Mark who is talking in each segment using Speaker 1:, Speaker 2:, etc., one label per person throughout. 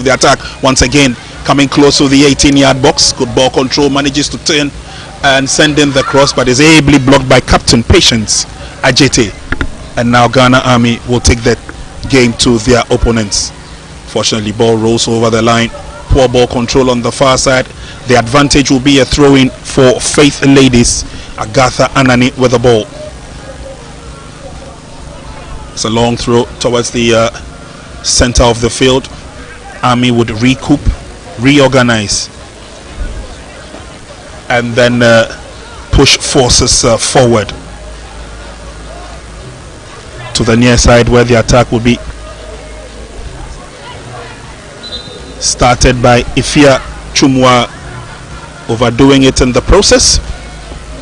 Speaker 1: the attack once again, coming close to the 18-yard box. Good ball control, manages to turn and send in the cross, but is ably blocked by Captain Patience Ajete. And now Ghana Army will take that game to their opponents. Fortunately, ball rolls over the line. Poor ball control on the far side. The advantage will be a throw-in for Faith Ladies. Agatha Anani with the ball. It's a long throw towards the center of the field. Army would recoup, reorganize, and then push forces forward to the near side where the attack will be started by Ifia Chumwa, overdoing it in the process.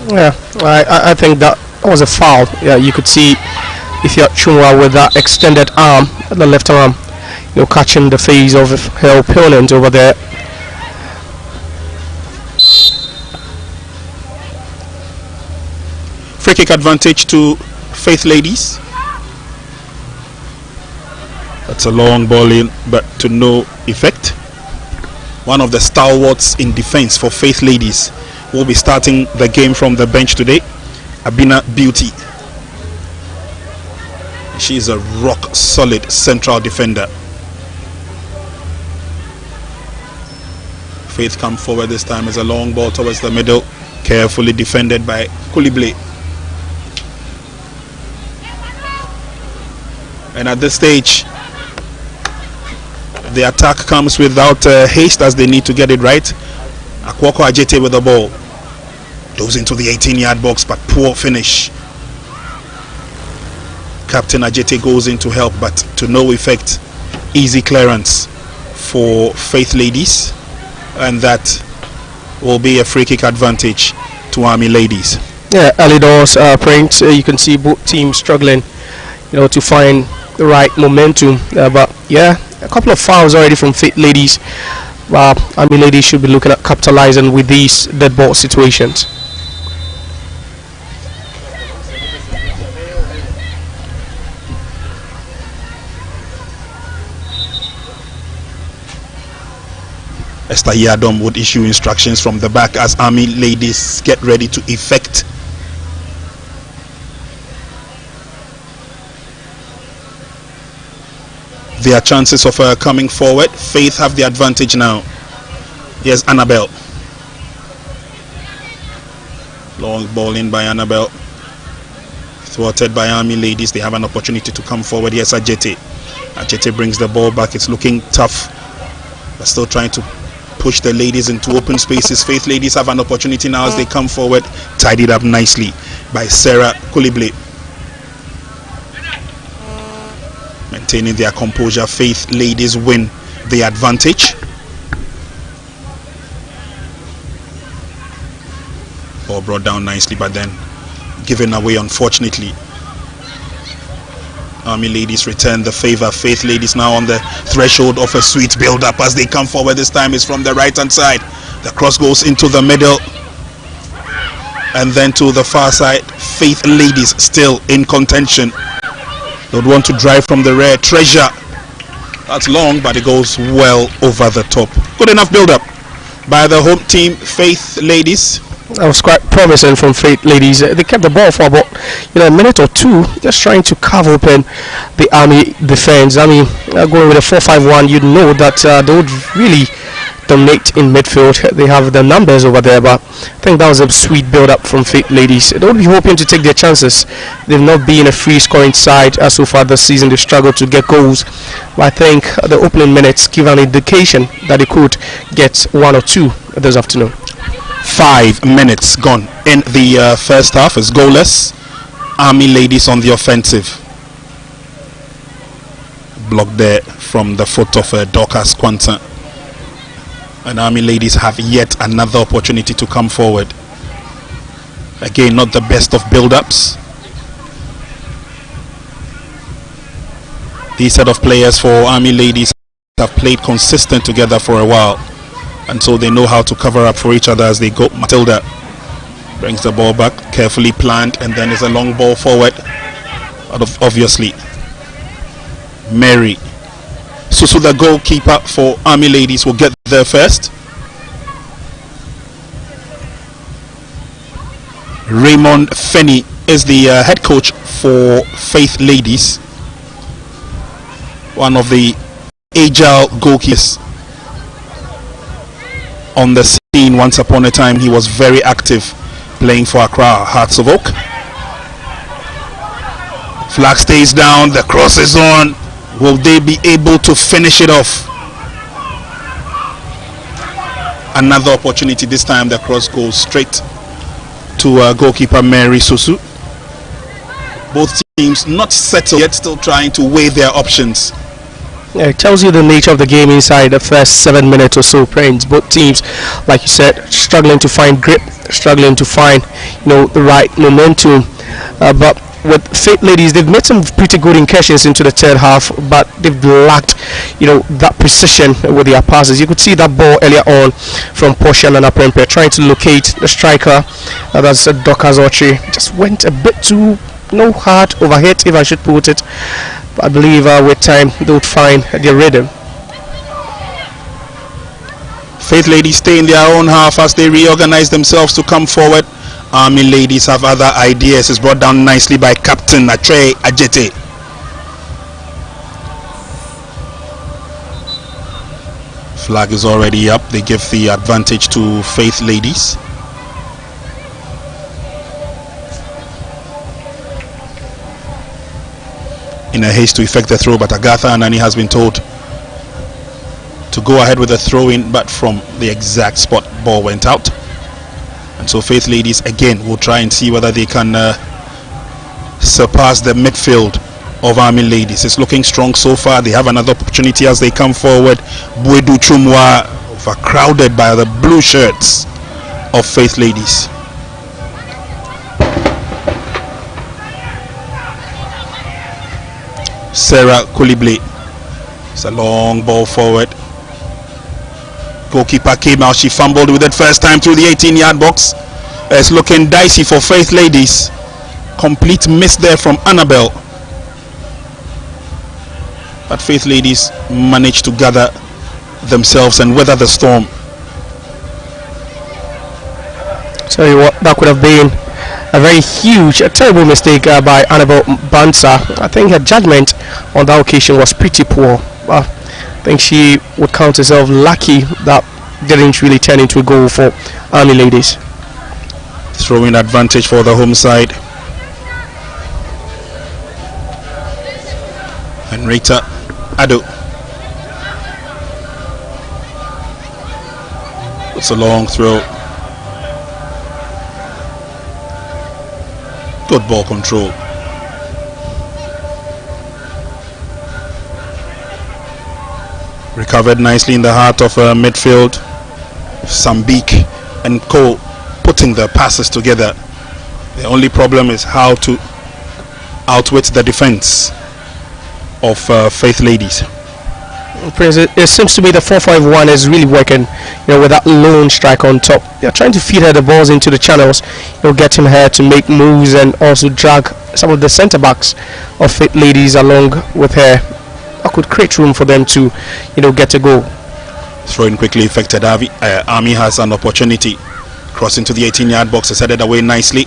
Speaker 2: Yeah, I think that was a foul. Yeah, you could see Ifia Chumwa with that extended arm, the left arm, catching the face of her opponent over there.
Speaker 1: Free kick advantage to Faith Ladies. That's a long ball in, but to no effect. One of the stalwarts in defense for Faith Ladies will be starting the game from the bench today, Abina Beauty. She's a rock solid central defender. Faith come forward this time as a long ball towards the middle, carefully defended by Koulibaly. And at this stage, the attack comes without haste, as they need to get it right. Akwoko Ajete with the ball. Goes into the 18-yard box, but poor finish. Captain Ajete goes in to help, but to no effect. Easy clearance for Faith Ladies, and that will be a free kick advantage to Army Ladies.
Speaker 2: Yeah, early doors Prince. You can see both teams struggling, to find the right momentum. But yeah, a couple of fouls already from Faith Ladies. Army Ladies should be looking at capitalizing with these dead ball situations.
Speaker 1: Esther Yadom would issue instructions from the back as Army Ladies get ready to effect their chances of coming forward. Faith have the advantage now. Here's Annabel. Long ball in by Annabel. Thwarted by Army Ladies. They have an opportunity to come forward. Here's Ajete. Ajete brings the ball back. It's looking tough, but still trying to push the ladies into open spaces. Faith Ladies have an opportunity now as they come forward. Tidied up nicely by Sarah Koulibaly. Maintaining their composure, Faith Ladies win the advantage. Ball brought down nicely, but then given away unfortunately. Army Ladies return the favor. Faith Ladies now on the threshold of a sweet build-up as they come forward. This time is from the right-hand side. The cross goes into the middle and then to the far side. Faith Ladies still in contention. They would want to drive from the rear. Treasure. That's long, but it goes well over the top. Good enough build-up by the home team, Faith Ladies.
Speaker 2: That was quite promising from Faith Ladies. They kept the ball for about a minute or two, just trying to carve open the Army defense. I mean, going with a 4-5-1, you'd know that they would really dominate in midfield. They have the numbers over there, but I think that was a sweet build-up from Faith Ladies. They would be hoping to take their chances. They've not been a free-scoring side so far this season. They've struggled to get goals, but I think the opening minutes give an indication that they could get one or two this afternoon.
Speaker 1: 5 minutes gone in the first half. Is goalless. Army Ladies on the offensive. Blocked there from the foot of Dorcas Quanta. And Army Ladies have yet another opportunity to come forward. Again, not the best of build-ups. These set of players for Army Ladies have played consistent together for a while, and so they know how to cover up for each other as they go. Matilda brings the ball back, carefully planned, and then is a long ball forward. Obviously, Mary Susu, the goalkeeper for Army Ladies, will get there first. Raymond Fenny is the head coach for Faith Ladies, one of the agile goalkeepers on the scene. Once upon a time, he was very active playing for Accra Hearts of Oak. Flag stays down, the cross is on. Will they be able to finish it off? Another opportunity. This time the cross goes straight to goalkeeper Mary Susu. Both teams not settled yet, still trying to weigh their options.
Speaker 2: Yeah, it tells you the nature of the game inside the first 7 minutes or so, Prince. Both teams, like you said, struggling to find grip, struggling to find, the right momentum. But with Faith Ladies, they've made some pretty good incursions into the third half, but they've lacked, that precision with their passes. You could see that ball earlier on from Portia and Aprempe trying to locate the striker. That's Dorcas Ochi. Just went a bit too hard overhit, if I should put it. But I believe with time they would find their rhythm.
Speaker 1: Faith Ladies stay in their own half as they reorganize themselves to come forward. Army Ladies have other ideas. It's brought down nicely by Captain Atre Ajete. Flag is already up. They give the advantage to Faith Ladies. In a haste to effect the throw, but Agatha Anani has been told to go ahead with the throw in, but from the exact spot ball went out. And so Faith Ladies again will try and see whether they can surpass the midfield of Army Ladies. It's looking strong so far. They have another opportunity as they come forward. Buedu Chumwa overcrowded by the blue shirts of Faith Ladies. Sarah Koulibaly. It's a long ball forward. Goalkeeper came out. She fumbled with it first time through the 18-yard box. It's looking dicey for Faith Ladies. Complete miss there from Annabel. But Faith Ladies managed to gather themselves and weather the storm.
Speaker 2: Tell you what, that could have been a very huge, a terrible mistake by Annabel Bansa. I think her judgment on that occasion was pretty poor. I think she would count herself lucky that didn't really turn into a goal for Army Ladies.
Speaker 1: Throwing advantage for the home side. Henrietta Ado. It's a long throw. Good ball control. Recovered nicely in the heart of midfield. Sambik and Co putting the passes together. The only problem is how to outwit the defense of Faith Ladies.
Speaker 2: Prince, it seems to be the 4-5-1 is really working, with that lone strike on top. They're trying to feed her the balls into the channels, getting her to make moves and also drag some of the centre backs of Faith Ladies along with her. That could create room for them to, get a goal.
Speaker 1: Throwing quickly affected. Army has an opportunity. Crossing to the 18-yard box, is headed away nicely.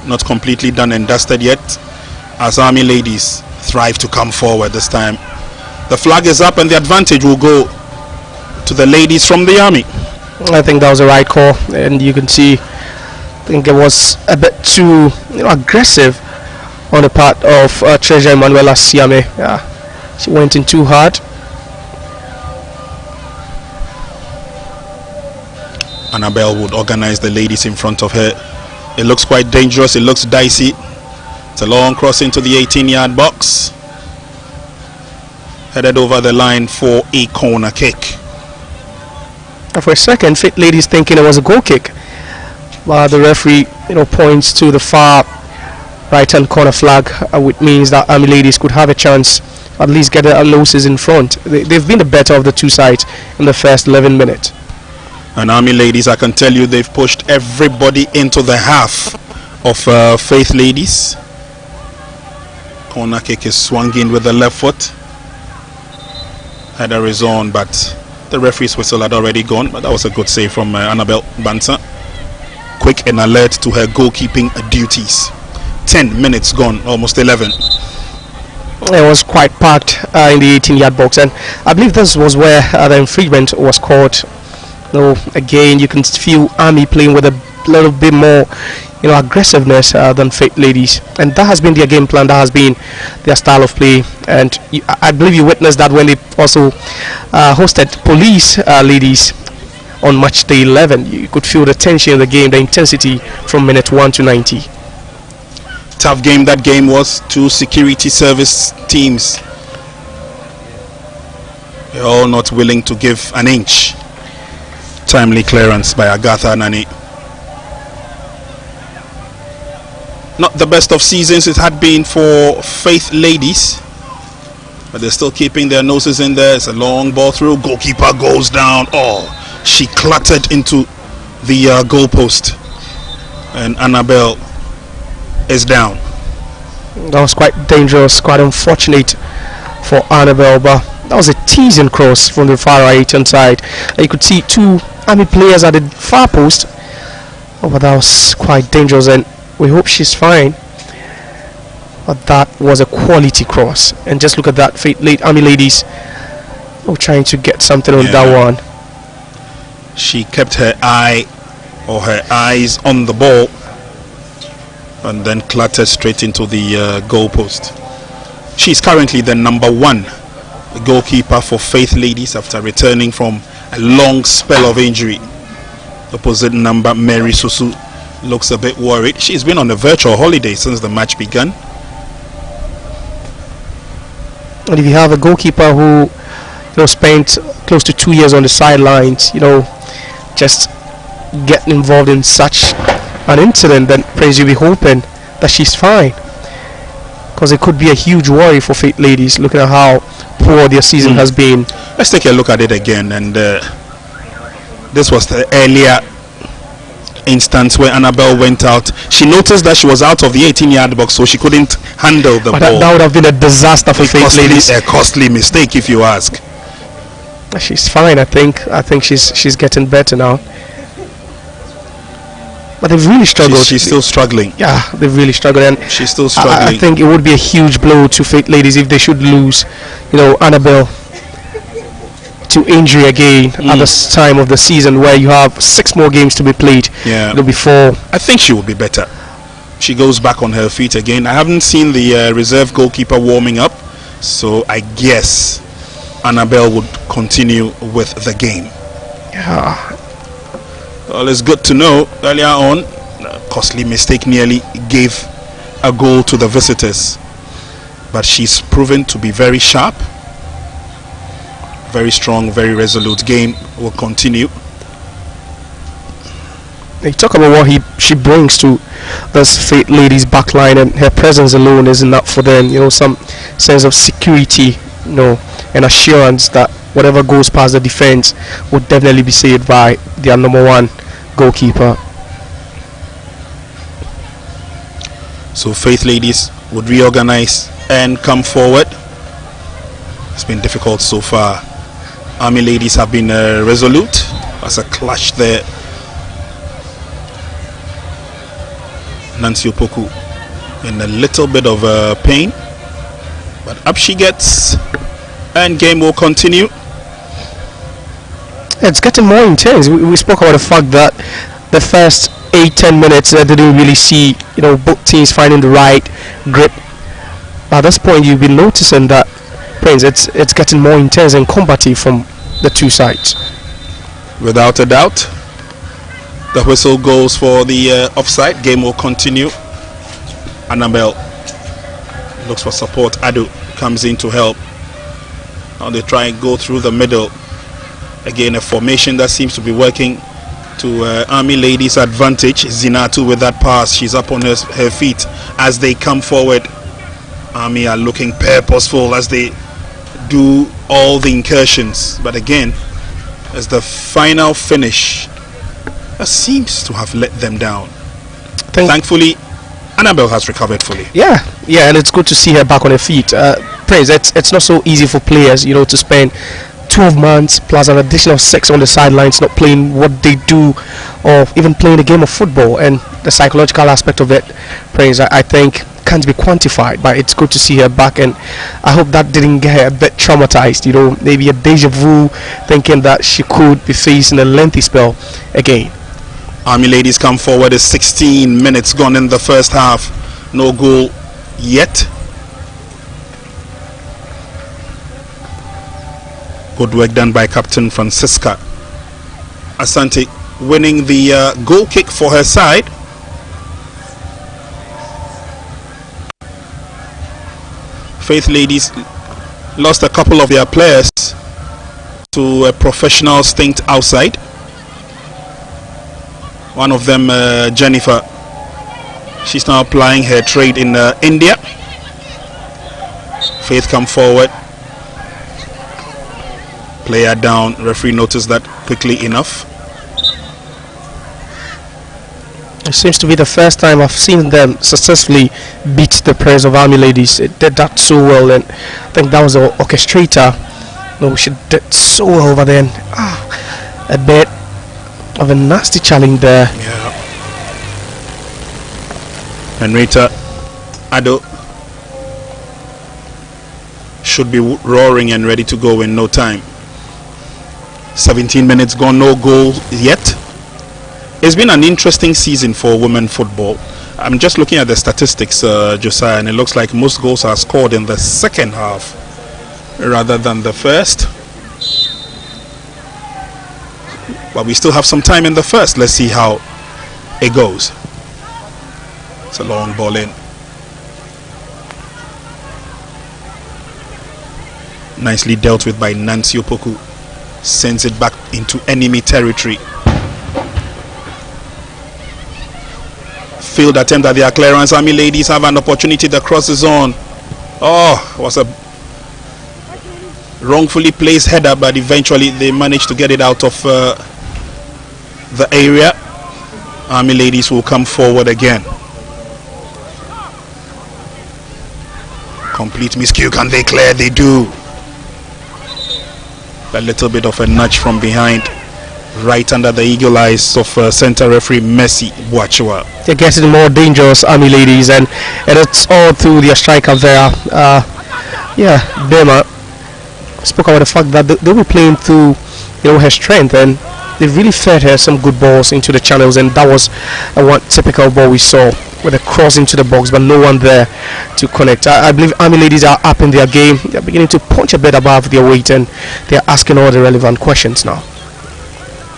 Speaker 1: Not completely done and dusted yet, as Army Ladies thrive to come forward this time. The flag is up and the advantage will go to the ladies from the Army.
Speaker 2: I think that was the right call, and you can see, I think it was a bit too aggressive on the part of Treasure Emanuela Siame. Yeah, she went in too hard.
Speaker 1: Annabel would organize the ladies in front of her. It looks quite dangerous. It looks dicey. It's a long cross into the 18-yard box. Headed over the line for a corner kick.
Speaker 2: And for a second, Faith Ladies thinking it was a goal kick. But the referee, points to the far right-hand corner flag, which means that Army Ladies could have a chance, at least get their losses in front. They've been the better of the two sides in the first 11 minutes.
Speaker 1: And Army Ladies, I can tell you, they've pushed everybody into the half of Faith Ladies. Corner kick is swung in with the left foot. Header is on, but the referee's whistle had already gone. But that was a good save from Annabel Banter. Quick and alert to her goalkeeping duties. 10 minutes gone, almost 11.
Speaker 2: It was quite packed in the 18-yard box, and I believe this was where the infringement was caught. Again, you can feel Army playing with a little bit more, aggressiveness than Faith Ladies, and that has been their game plan. That has been their style of play, and I believe you witnessed that when they also hosted Police Ladies on match day 11. You could feel the tension in the game, the intensity from minute 1 to 90.
Speaker 1: Tough game that game was. Two security service teams. They're all not willing to give an inch. Timely clearance by Agatha Nani. Not the best of seasons it had been for Faith Ladies, but they're still keeping their noses in there. It's a long ball through. Goalkeeper goes down. She clattered into the goalpost, and Annabel is down.
Speaker 2: That was quite dangerous, quite unfortunate for Annabel, but that was a teasing cross from the far right hand side. You could see two Army players at the far post. But that was quite dangerous, and we hope she's fine. But that was a quality cross, and just look at that. Army Ladies trying to get something on that one.
Speaker 1: She kept her eyes on the ball, and then clattered straight into the goalpost. She's currently the number 1 goalkeeper for Faith Ladies after returning from a long spell of injury. Opposite number Mary Susu looks a bit worried. She's been on a virtual holiday since the match began.
Speaker 2: And if you have a goalkeeper who spent close to 2 years on the sidelines, just getting involved in such an incident, then praise you, be hoping that she's fine, because it could be a huge worry for Faith Ladies, looking at how poor their season has been.
Speaker 1: Let's take a look at it again, and this was the earlier instance where Annabel went out. She noticed that she was out of the 18-yard box, so she couldn't handle the ball.
Speaker 2: That would have been a disaster for Faith Ladies.
Speaker 1: A costly mistake, if you ask.
Speaker 2: She's fine, I think she's getting better now. But they've really struggled.
Speaker 1: She's still struggling.
Speaker 2: Yeah, they've really struggled, and
Speaker 1: she's still struggling.
Speaker 2: I think it would be a huge blow to Faith Ladies if they should lose, Annabel to injury again at this time of the season, where you have 6 more games to be played. Before.
Speaker 1: I think she will be better. She goes back on her feet again. I haven't seen the reserve goalkeeper warming up, so I guess Annabel would continue with the game.
Speaker 2: Yeah.
Speaker 1: Well, it's good to know. Earlier on, a costly mistake nearly gave a goal to the visitors, but she's proven to be very sharp, very strong, very resolute. Game will continue.
Speaker 2: You talk about what she brings to this Faith Ladies backline, and her presence alone is enough for them. Some sense of security, and assurance that whatever goes past the defense would definitely be saved by their number 1 goalkeeper.
Speaker 1: So Faith Ladies would reorganize and come forward. It's been difficult so far. Army Ladies have been resolute. There's a clash there. Nancy Opoku in a little bit of pain, but up she gets, and game will continue.
Speaker 2: It's getting more intense. We spoke about the fact that the first 8-10 minutes didn't really see both teams finding the right grip. At this point, you've been noticing that, Prince, it's getting more intense and combative from the two sides.
Speaker 1: Without a doubt. The whistle goes for the offside. Game will continue. Annabel looks for support. Adu comes in to help. Now they try and go through the middle. Again, a formation that seems to be working to Army Ladies' advantage. Zinatu with that pass. She's up on her feet as they come forward. Army are looking purposeful as they do all the incursions. But again, as the final finish, that seems to have let them down. Thankfully, Annabel has recovered fully.
Speaker 2: Yeah, and it's good to see her back on her feet. Praise, it's not so easy for players, to spend 12 months plus an additional 6 on the sidelines, not playing what they do, or even playing a game of football. And the psychological aspect of it, Praise, I think can't be quantified. But it's good to see her back, and I hope that didn't get her a bit traumatized. Maybe a deja vu, thinking that she could be facing a lengthy spell again.
Speaker 1: Army ladies come forward. It's 16 minutes gone in the first half. No goal yet. Good work done by Captain Francisca Asante, winning the goal kick for her side. Faith ladies lost a couple of their players to a professional stint outside. One of them, Jennifer, she's now applying her trade in India. Faith come forward. Player down. Referee noticed that quickly enough.
Speaker 2: It seems to be the first time I've seen them successfully beat the prayers of Army ladies. It did that so well, and I think that was the orchestrator. She did so well over then. A bit of a nasty challenge there.
Speaker 1: Yeah. Henrietta Ado should be roaring and ready to go in no time. 17 minutes gone, no goal yet. It's been an interesting season for women football. I'm just looking at the statistics, Josiah, and it looks like most goals are scored in the second half rather than the first. But we still have some time in the first. Let's see how it goes. It's a long ball in. Nicely dealt with by Nancy Opoku. Sends it back into enemy territory. Field attempt at their clearance. Army ladies have an opportunity. The cross is on. Oh, it was a wrongfully placed header, but eventually they managed to get it out of the area. Army ladies will come forward again. Complete miscue. Can they clear? They do. A little bit of a nudge from behind, right under the eagle eyes of center referee Mercy Boachua.
Speaker 2: They're getting more dangerous, Army ladies, and it's all through their striker there. Bema spoke about the fact that they were playing through her strength, and they really fed her some good balls into the channels, and that was one typical ball we saw with a cross into the box, but no one there to connect. I believe Army ladies are up in their game. They're beginning to punch a bit above their weight, and they're asking all the relevant questions now.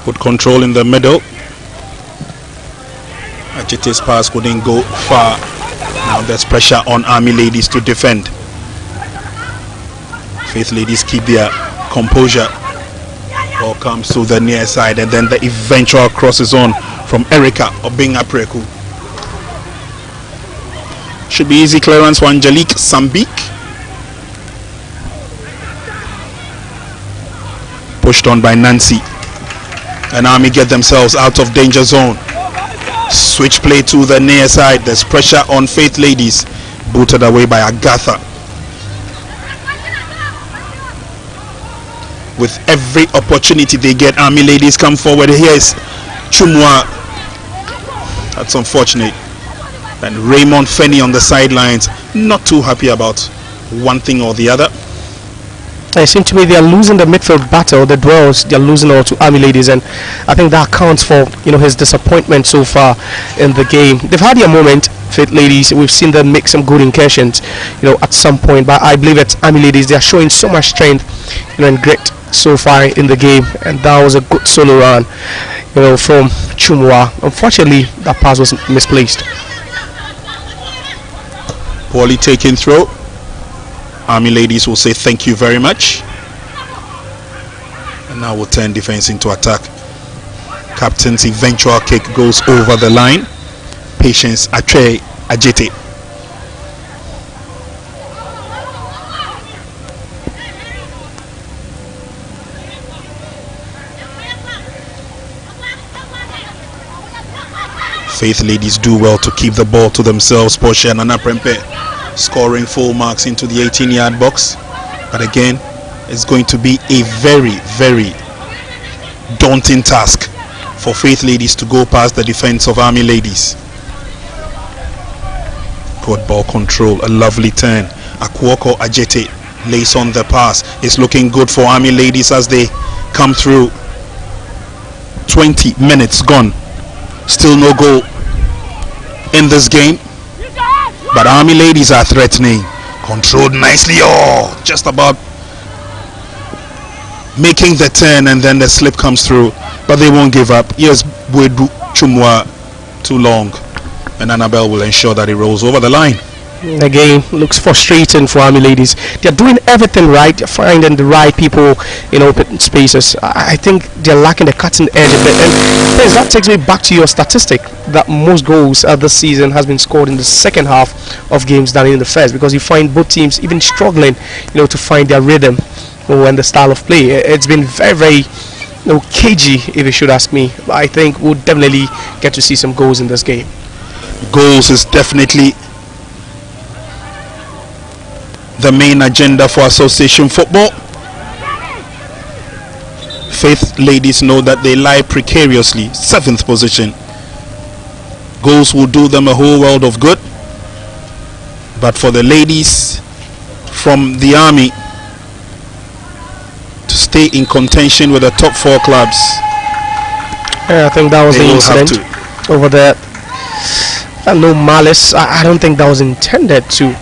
Speaker 1: Good control in the middle. Ajite's pass couldn't go far. Now there's pressure on Army ladies to defend. Faith ladies keep their composure. Ball comes to the near side, and then the eventual cross is on from Erica Obinga Preku. Should be easy clearance for Angelique Sambik. Pushed on by Nancy. And Army get themselves out of danger zone. Switch play to the near side. There's pressure on Faith ladies. Booted away by Agatha. With every opportunity they get, Army ladies come forward. Here is Chumwa. That's unfortunate. And Raymond Fenny on the sidelines, not too happy about one thing or the other.
Speaker 2: It seems to me they are losing the midfield battle, the duels. They are losing all to Army ladies, and I think that accounts for his disappointment so far in the game. They've had their moment, Faith ladies. We've seen them make some good incursions, at some point. But I believe it's Army ladies. They are showing so much strength, and grit so far in the game, and that was a good solo run, from Chumwa. Unfortunately, that pass was misplaced.
Speaker 1: Poorly taken throw. Army ladies will say thank you very much. And now we'll turn defense into attack. Captain's eventual kick goes over the line. Patience Ache Ajite. Faith ladies do well to keep the ball to themselves. Portia and Nana Prempe scoring full marks into the 18-yard box. But again, it's going to be a very, very daunting task for Faith ladies to go past the defense of Army ladies. Good ball control, a lovely turn. Akuoko Ajete lays on the pass. It's looking good for Army ladies as they come through. 20 minutes gone. Still no goal in this game. But Army ladies are threatening. Controlled nicely. Oh, just about making the turn, and then the slip comes through. But they won't give up. Yes, Wedu Chumwa too long. And Annabel will ensure that it rolls over the line.
Speaker 2: The game looks frustrating for Army ladies. They're doing everything right. They're finding the right people in open spaces. I think they're lacking the cutting edge a bit. And yes, that takes me back to your statistic that most goals this season has been scored in the second half of games than in the first, because you find both teams even struggling, to find their rhythm and the style of play. It's been very, very cagey, if you should ask me. But I think we'll definitely get to see some goals in this game.
Speaker 1: Goals is definitely the main agenda for association football. Faith ladies know that they lie precariously, 7th position. Goals will do them a whole world of good. But for the ladies from the Army to stay in contention with the top 4 clubs,
Speaker 2: I think that was the incident over there. No malice. I don't think that was intended to,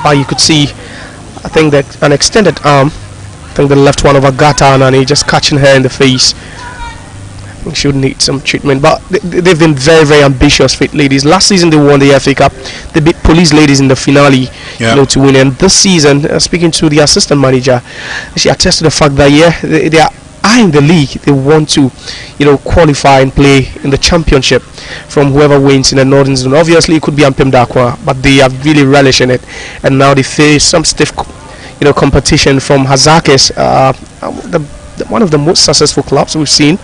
Speaker 2: but you could see, I think that an extended arm, I think the left one of Agata, and he just catching her in the face. We should need some treatment, but they've been very, very ambitious, Faith ladies. Last season they won the FA Cup. They beat Police ladies in the finale, to win. And this season, speaking to the assistant manager, she attests to the fact that they are eyeing the league. They want to, qualify and play in the championship from whoever wins in the Northern Zone. Obviously, it could be Ampem Dakwa, but they are really relishing it. And now they face some stiff, competition from Hazakis, one of the most successful clubs we've seen,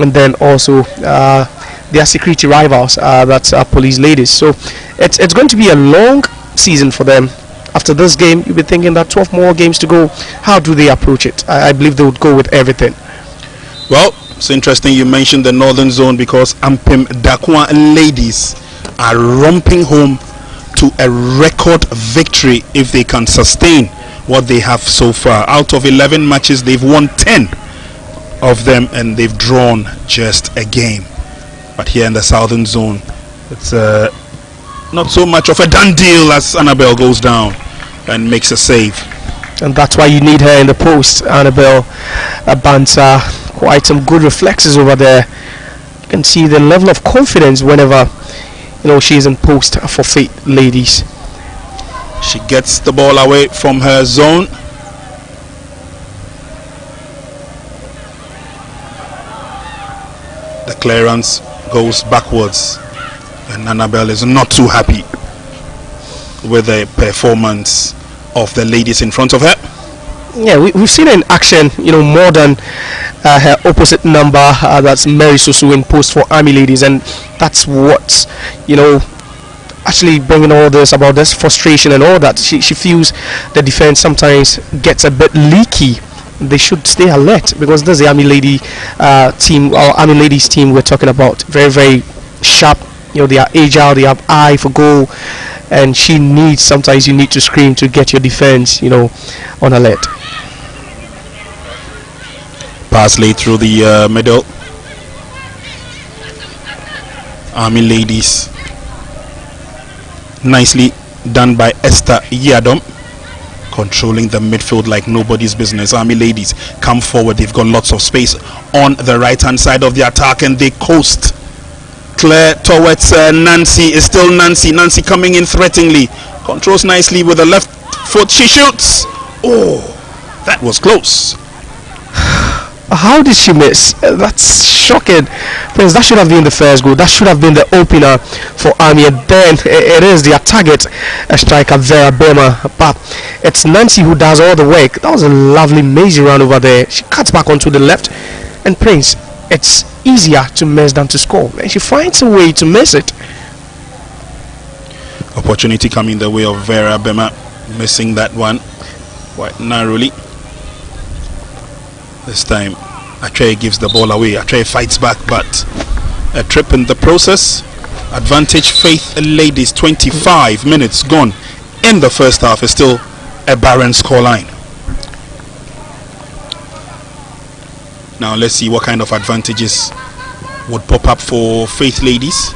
Speaker 2: and then also their security rivals, that's Police ladies. So it's going to be a long season for them. After this game, you'll be thinking that 12 more games to go. How do they approach it? I believe they would go with everything.
Speaker 1: Well, it's interesting you mentioned the Northern Zone, because Ampem Dakwa ladies are romping home to a record victory if they can sustain what they have so far. Out of 11 matches, they've won 10 of them, and they've drawn just a game. But here in the Southern Zone, it's not so much of a done deal as Annabel goes down and makes a save.
Speaker 2: And that's why you need her in the post. Annabel Banter, quite some good reflexes over there. You can see the level of confidence whenever she is in post for Faith ladies.
Speaker 1: She gets the ball away from her zone. The clearance goes backwards, and Annabel is not too happy with the performance of the ladies in front of her.
Speaker 2: Yeah, we've seen her in action, more than her opposite number, that's Mary Susu in post for Army ladies, and that's what's, actually bringing all this about this frustration and all that. She feels the defense sometimes gets a bit leaky. They should stay alert, because this is the Army lady team, or Army ladies team we're talking about. Very, very sharp. They are agile. They have eye for goal, and sometimes you need to scream to get your defense, on alert.
Speaker 1: Pass laid through the middle. Army ladies, nicely done by Esther Yadom, controlling the midfield like nobody's business. Army ladies come forward. They've got lots of space on the right hand side of the attack, and they coast clear towards Nancy. Is still Nancy coming in threateningly, controls nicely with the left foot. She shoots. Oh, that was close.
Speaker 2: How did she miss? That's shocking. Friends, that should have been the first goal. That should have been the opener for Army. And then it is their target, a striker, Vera Bema. But it's Nancy who does all the work. That was a lovely, mazy run over there. She cuts back onto the left. And Prince, it's easier to miss than to score, and she finds a way to miss it.
Speaker 1: Opportunity coming the way of Vera Bema, missing that one quite narrowly. This time Atray gives the ball away. Atray fights back, but a trip in the process. Advantage Faith Ladies. 25 minutes gone in the first half. Is still a barren scoreline. Now let's see what kind of advantages would pop up for Faith Ladies.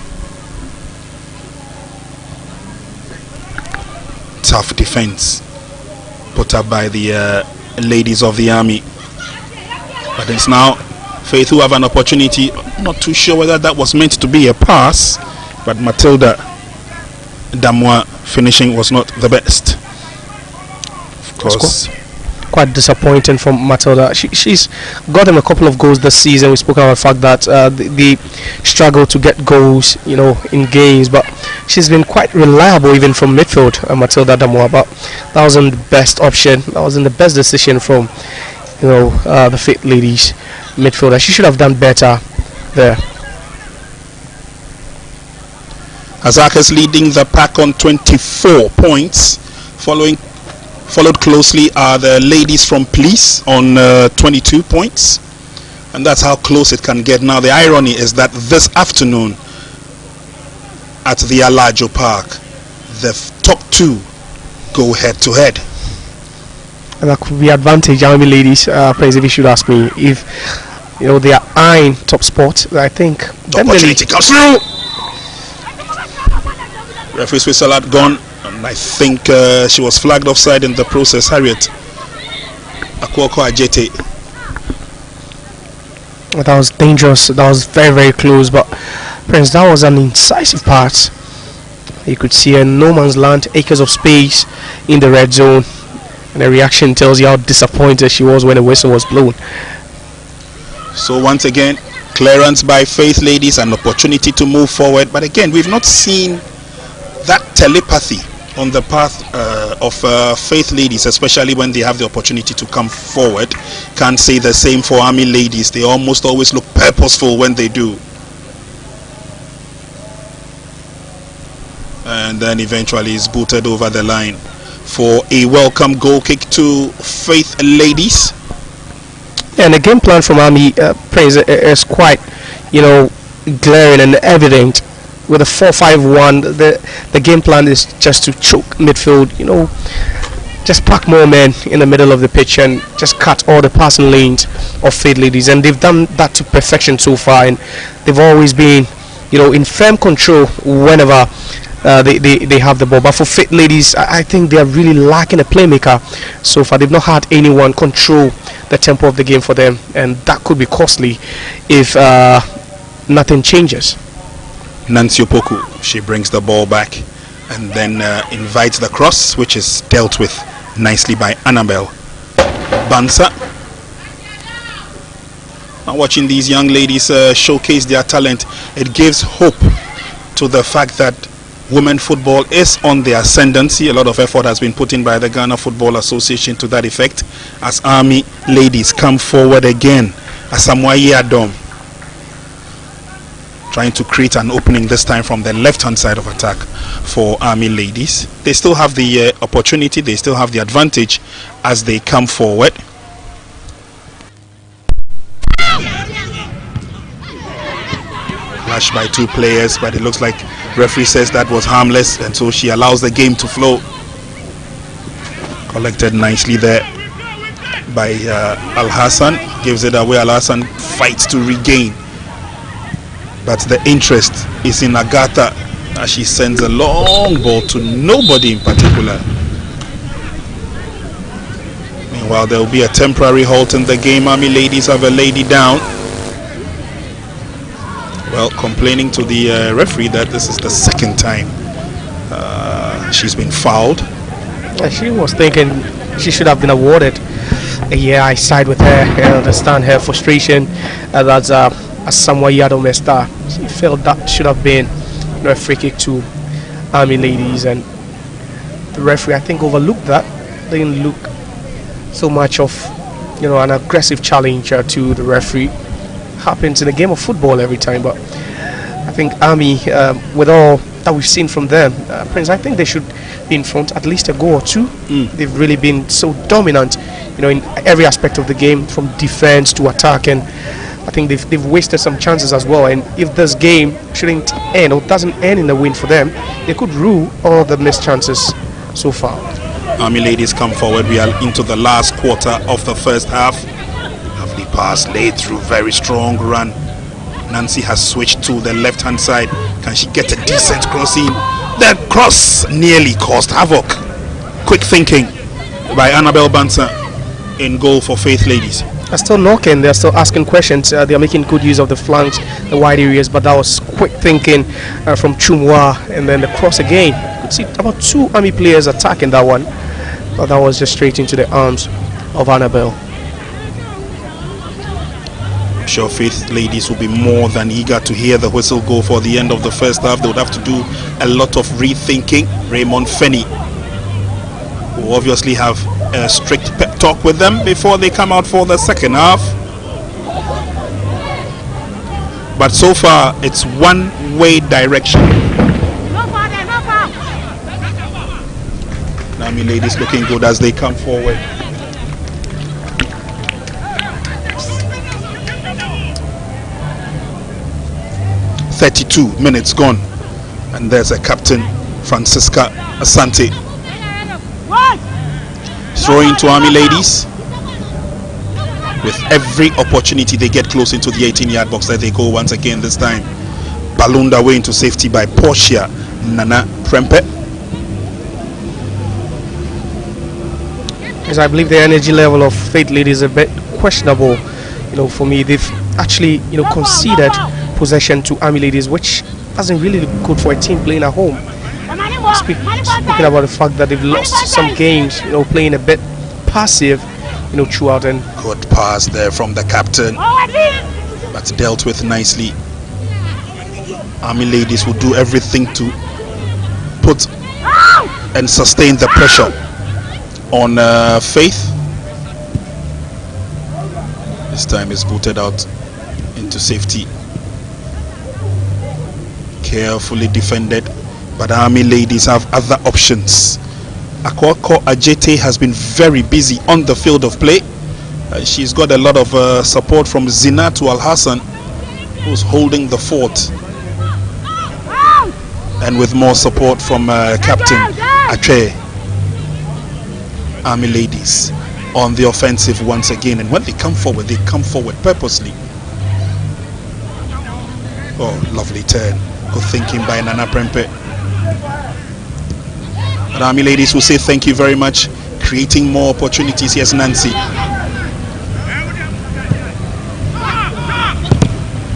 Speaker 1: Tough defense put up by the ladies of the army. But it's now Faith who have an opportunity. Not too sure whether that was meant to be a pass, but Matilda Damois finishing was not the best. Of course,
Speaker 2: quite disappointing from Matilda. She's got him a couple of goals this season. We spoke about the fact that the struggle to get goals, in games, but she's been quite reliable even from midfield, Matilda Damois. But that wasn't the best option. That wasn't the best decision from the Faith Ladies midfielder. She should have done better there.
Speaker 1: Azakas leading the pack on 24 points. Followed closely are the ladies from Police on 22 points. And that's how close it can get. Now the irony is that this afternoon at the Alajo Park, the top two go head to head.
Speaker 2: And that could be advantage. Army Ladies, Praise, if you should ask me, if they are eyeing top spot, I think
Speaker 1: the opportunity comes through. Referee's whistle had gone, and I think she was flagged offside in the process. Harriet Akwoko Ajete.
Speaker 2: That was dangerous. That was very, very close. But Prince, that was an incisive part. You could see a no man's land, acres of space in the red zone, and the reaction tells you how disappointed she was when the whistle was blown.
Speaker 1: So once again, clearance by Faith Ladies, an opportunity to move forward. But again, we've not seen that telepathy on the path of Faith Ladies, especially when they have the opportunity to come forward. Can't say the same for Army Ladies. They almost always look purposeful when they do. And then eventually is booted over the line for a welcome goal kick to Faith Ladies.
Speaker 2: And the game plan from Army Praise is quite, glaring and evident. With a 4-5-1, the game plan is just to choke midfield, just pack more men in the middle of the pitch and just cut all the passing lanes of Faith Ladies. And they've done that to perfection so far, and they've always been, in firm control whenever they have the ball. But for Faith Ladies, I think they are really lacking a playmaker so far. They've not had anyone control the tempo of the game for them, and that could be costly if nothing changes.
Speaker 1: Nancy Opoku, she brings the ball back and then invites the cross, which is dealt with nicely by Annabel Bansa. Now watching these young ladies showcase their talent, it gives hope to the fact that women football is on the ascendancy. A lot of effort has been put in by the Ghana Football Association to that effect, as Army Ladies come forward again. Asamoah Adom trying to create an opening, this time from the left-hand side of attack for Army Ladies. They still have the opportunity, they still have the advantage as they come forward. Flash by two players, but it looks like referee says that was harmless, and so she allows the game to flow. Collected nicely there by Al Hassan, gives it away. Al Hassan fights to regain, but the interest is in Agatha as she sends a long ball to nobody in particular. Meanwhile, there will be a temporary halt in the game. Army Ladies have a lady down. Well, complaining to the referee that this is the second time she's been fouled.
Speaker 2: She was thinking she should have been awarded. Yeah, I side with her. I understand her frustration. That's Asamoah Adom messed up. She felt that should have been a free kick to Army Ladies, and the referee, I think, overlooked that. Didn't look so much of an aggressive challenge to the referee. happens in a game of football every time. But I think Army, with all that we've seen from them, Prince, I think they should be in front at least a goal or two. They've really been so dominant, in every aspect of the game, from defense to attack, and I think they've wasted some chances as well. And if this game shouldn't end or doesn't end in a win for them, they could rue all the missed chances so far.
Speaker 1: Army ladies come forward. We are into the last quarter of the first half. Lovely pass laid through, very strong run. Nancy has switched to the left hand side. Can she get a decent crossing? That cross nearly caused havoc. Quick thinking by Annabel Banser in goal for Faith ladies.
Speaker 2: They're still knocking, they're still asking questions, they are making good use of the flanks, the wide areas, but that was quick thinking from Chumwa, and then the cross again. You could see about 2 Army players attacking that one, but that was just straight into the arms of Annabel.
Speaker 1: I'm sure Faith ladies will be more than eager to hear the whistle go for the end of the first half. They would have to do a lot of rethinking. Raymond Fenny will obviously have a strict pep talk with them before they come out for the second half. But so far it's one-way direction. Army ladies looking good as they come forward. "32 minutes gone, and there's a captain, Francisca Asante, throwing to Army ladies. With every opportunity they get close into the 18-yard box, there they go once again. This time ballooned away into safety by Portia Nana Prempe.
Speaker 2: As I believe the energy level of Faith ladies is a bit questionable. For me, they've actually conceded possession to Army ladies, which doesn't really look good for a team playing at home. Speaking about the fact that they've lost some games, playing a bit passive, throughout. And
Speaker 1: good pass there from the captain, but dealt with nicely. Army ladies will do everything to put and sustain the pressure on Faith. This time is booted out into safety. Carefully defended, but Army ladies have other options. Akwako Ajete has been very busy on the field of play. She's got a lot of support from Zinatu Al-Hassan, who's holding the fort, and with more support from Captain Ache. Army ladies on the offensive once again, and when they come forward purposely. Oh, lovely turn. Good thinking by Nana Prempe. And Army ladies will say thank you very much, creating more opportunities. Here's Nancy.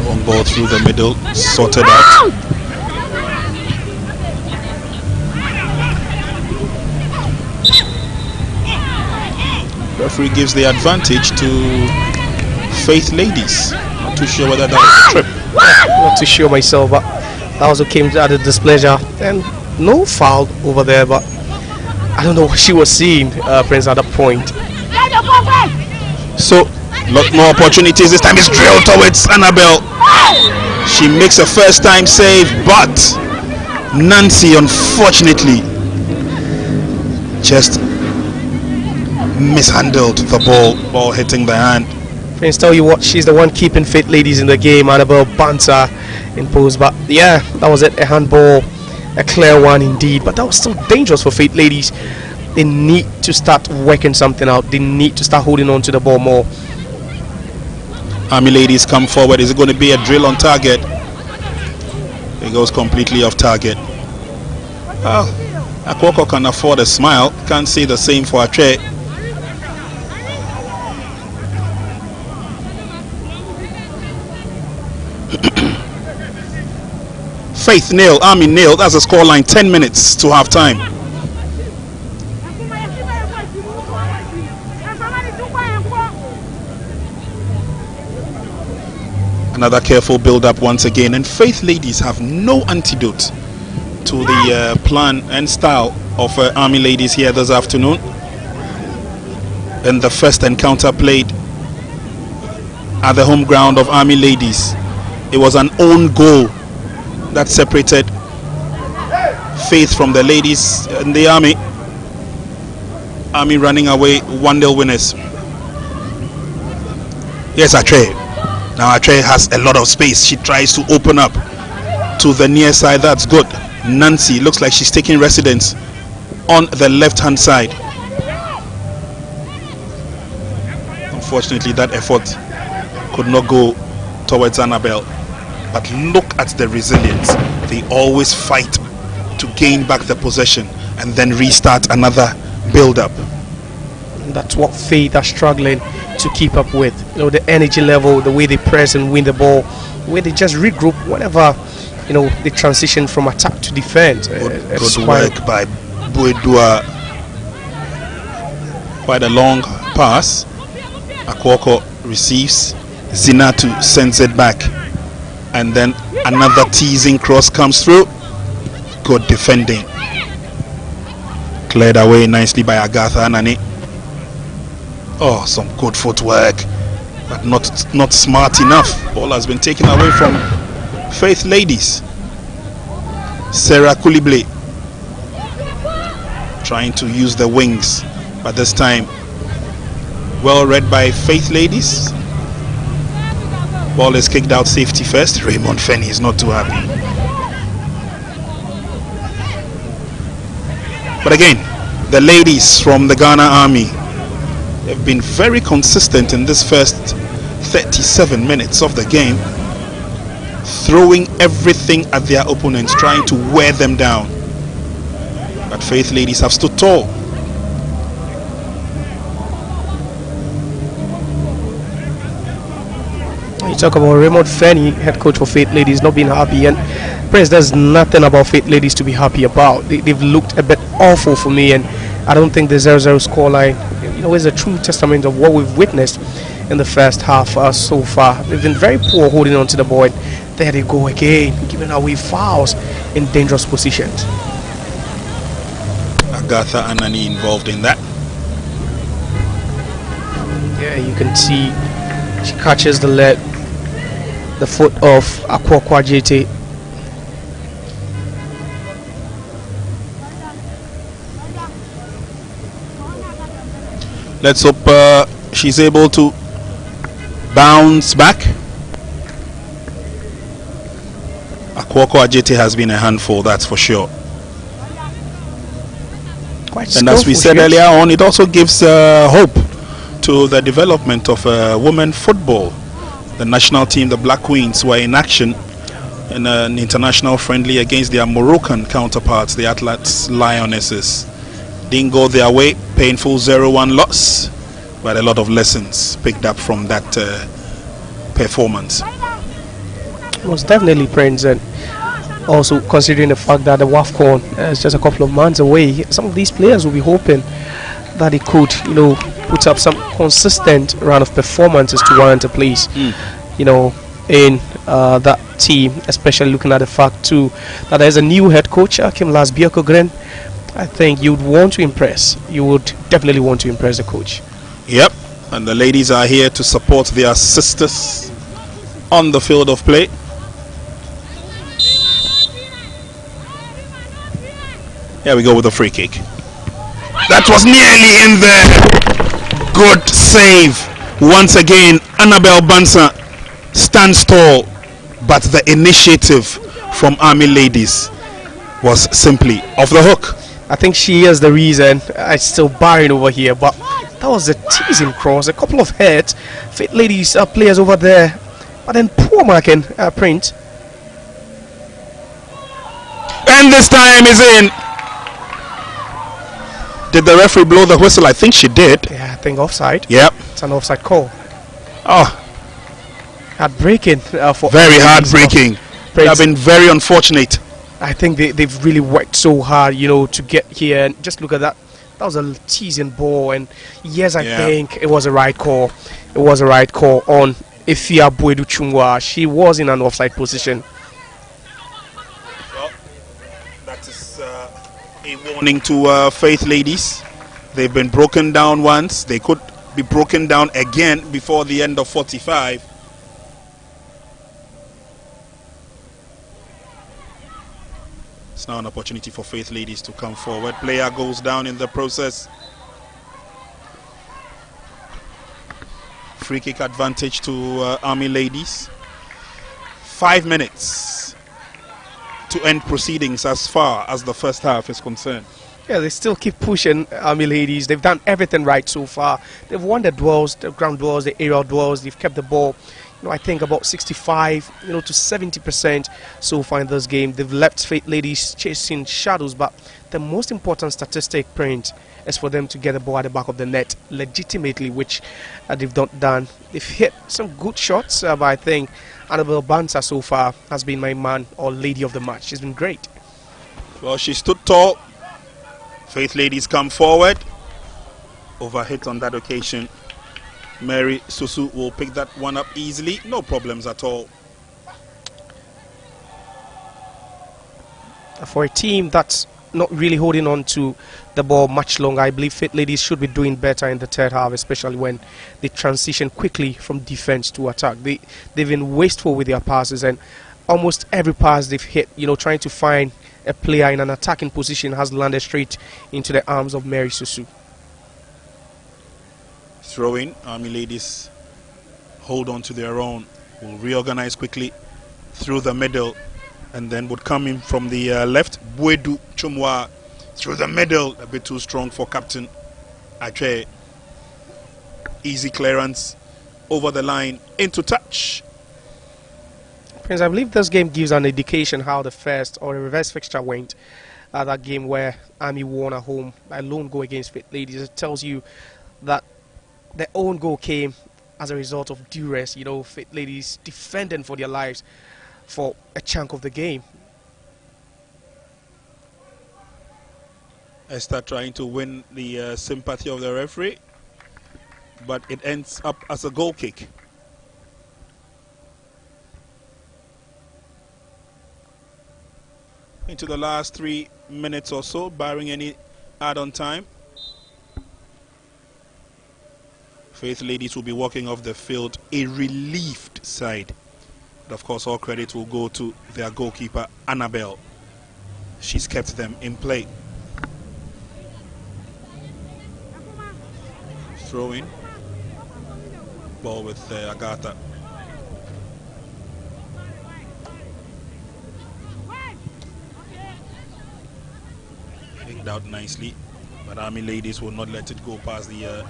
Speaker 1: Long ball through the middle, sorted out. Referee gives the advantage to Faith ladies. Not too sure whether that was a trip.
Speaker 2: Not too sure myself, but that also came at a displeasure, and no foul over there. But I don't know what she was seeing, Prince, at that point.
Speaker 1: So, lot more opportunities. This time it's drilled towards Annabel. She makes a first time save, but Nancy unfortunately just mishandled the ball hitting the hand.
Speaker 2: Prince, tell you what, she's the one keeping Faith ladies in the game. Annabel Banter in post, but yeah, that was it, a handball, a clear one indeed, but that was still dangerous for Faith ladies. They need to start working something out. They need to start holding on to the ball more.
Speaker 1: Army ladies come forward. Is it going to be a drill on target? It goes completely off target. Well, Akwoko can afford a smile. Can't say the same for Ache. Faith nil, Army nil. That's a scoreline. 10 minutes to half time. Another careful build-up once again, and Faith ladies have no antidote to the plan and style of Army ladies here this afternoon. In the first encounter played at the home ground of Army Ladies. It was an own goal that separated Faith from the ladies and the Army. Army running away 1-0 winners. Yes, Atre. Now Atre has a lot of space. She tries to open up to the near side. That's good. Nancy looks like she's taking residence on the left hand side. Unfortunately, that effort could not go towards Annabel. But look at the resilience. They always fight to gain back the possession and then restart another build-up.
Speaker 2: That's what Faith are struggling to keep up with. You know, the energy level, the way they press and win the ball, the way they just regroup whenever, you know, they transition from attack to defense.
Speaker 1: Good work by Buedua. Quite a long pass. Akwoko receives. Zinatu sends it back. And then another teasing cross comes through. Good defending. Cleared away nicely by Agatha Anani. Oh, some good footwork, but not smart enough. Ball has been taken away from Faith Ladies. Sarah Kulible trying to use the wings, but this time well read by Faith Ladies. Ball is kicked out safety first. Raymond Fenny is not too happy. But again, the ladies from the Ghana Army have been very consistent in this first 37 minutes of the game, throwing everything at their opponents, trying to wear them down. But Faith Ladies have stood tall.
Speaker 2: You talk about Raymond Fenny, head coach for Faith Ladies, not being happy, and Prince, there's nothing about Faith Ladies to be happy about. They've looked a bit awful for me, and I don't think the 0-0 scoreline, you know, is a true testament of what we've witnessed in the first half so far. They've been very poor holding on to the ball. There they go again, giving away fouls in dangerous positions.
Speaker 1: Agatha Anani involved in that.
Speaker 2: Yeah, you can see she catches the foot of Akwoko Ajete.
Speaker 1: Let's hope she's able to bounce back. Akwoko Ajete has been a handful, that's for sure. And as we said earlier on, it also gives hope to the development of women football. The national team, the Black Queens, were in action in an international friendly against their Moroccan counterparts, the Atlas Lionesses. Didn't go their way, painful 0-1 loss, but a lot of lessons picked up from that performance.
Speaker 2: It was definitely Prince, and also considering the fact that the WAFCON is just a couple of months away, some of these players will be hoping that they could, you know, put up some consistent round of performances to warrant a place, you know, in that team, especially looking at the fact too that there's a new head coach, Kim Lasbiakogren. I think you'd want to impress. You would definitely want to impress the coach.
Speaker 1: Yep, and the ladies are here to support their sisters on the field of play. Here we go with a free kick. That was nearly in there. Good save. Once again, Annabel Bansa stands tall, but the initiative from Army Ladies was simply off the hook.
Speaker 2: I think she is the reason it's still barring over here, but that was a teasing cross, a couple of heads. Faith Ladies players over there, but then poor marking print.
Speaker 1: And this time is in. Did the referee blow the whistle? I think she did.
Speaker 2: Yeah, I think offside.
Speaker 1: Yep.
Speaker 2: It's an offside call.
Speaker 1: Oh.
Speaker 2: Heartbreaking. For
Speaker 1: very heartbreaking. They have been very unfortunate.
Speaker 2: I think they've really worked so hard, you know, to get here. And just look at that. That was a teasing ball. And yes, I think it was a right call. It was a right call on Ifia Buedu Chungwa. She was in an offside position.
Speaker 1: Well, that is a warning to Faith Ladies. They've been broken down once. They could be broken down again before the end of 45. It's now an opportunity for Faith Ladies to come forward. Player goes down in the process. Free kick advantage to Army Ladies. 5 minutes to end proceedings as far as the first half is concerned.
Speaker 2: Yeah, they still keep pushing, Army Ladies. They've done everything right so far. They've won the duels, the ground duels, the aerial duels. They've kept the ball, I think about 65, to 70% so far in this game. They've left Faith Ladies chasing shadows, but the most important statistic print is for them to get the ball at the back of the net legitimately, which they've not done. They've hit some good shots, but I think Annabel Bansa so far has been my man or lady of the match. She's been great.
Speaker 1: Well, she stood tall. Faith Ladies come forward. Overhit on that occasion. Mary Susu will pick that one up easily. No problems at all.
Speaker 2: For a team that's not really holding on to the ball much longer, I believe Faith Ladies should be doing better in the third half, especially when they transition quickly from defense to attack. They've been wasteful with their passes, and almost every pass they've hit, trying to find a player in an attacking position, has landed straight into the arms of Mary Susu.
Speaker 1: Throw-in. Army Ladies hold on to their own. Will reorganize quickly through the middle, and then would come in from the left. Buedu Chumwa through the middle, a bit too strong for Captain Ache. Easy clearance over the line into touch.
Speaker 2: Prince, I believe this game gives an indication how the first or the reverse fixture went. That game where Army won at home by a lone goal against Faith Ladies. It tells you that their own goal came as a result of duress. Faith Ladies defending for their lives for a chunk of the game.
Speaker 1: Esther trying to win the sympathy of the referee, but it ends up as a goal kick. Into the last 3 minutes or so, barring any add-on time. Faith Ladies will be walking off the field a relieved side. But of course, all credit will go to their goalkeeper, Annabel. She's kept them in play. Throw in. Ball with Agatha. Picked out nicely, but Army Ladies will not let it go past the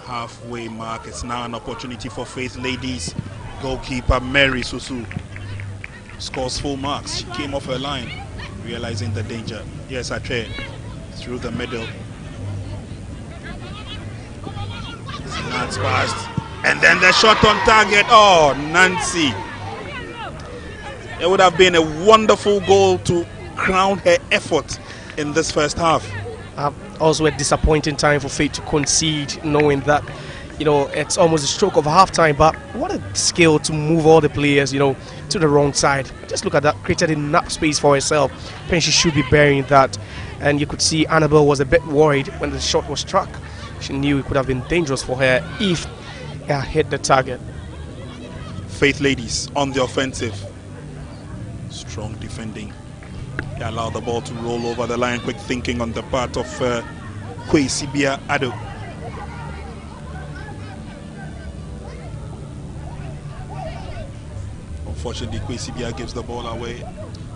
Speaker 1: halfway mark. It's now an opportunity for Faith Ladies. Goalkeeper Mary Susu scores full marks. She came off her line, realizing the danger. Yes, Ache through the middle. That's passed, and then the shot on target. Oh, Nancy! It would have been a wonderful goal to crown her effort in this first half.
Speaker 2: Also a disappointing time for Faith to concede, knowing that it's almost a stroke of half-time, but what a skill to move all the players to the wrong side. Just look at that, created enough space for herself. I think she should be burying that, and you could see Annabel was a bit worried when the shot was struck. She knew it could have been dangerous for her if it hit the target.
Speaker 1: Faith Ladies on the offensive. Strong defending. They allow the ball to roll over the line. Quick thinking on the part of Kwesibia Ado. Unfortunately, Kwesibia gives the ball away,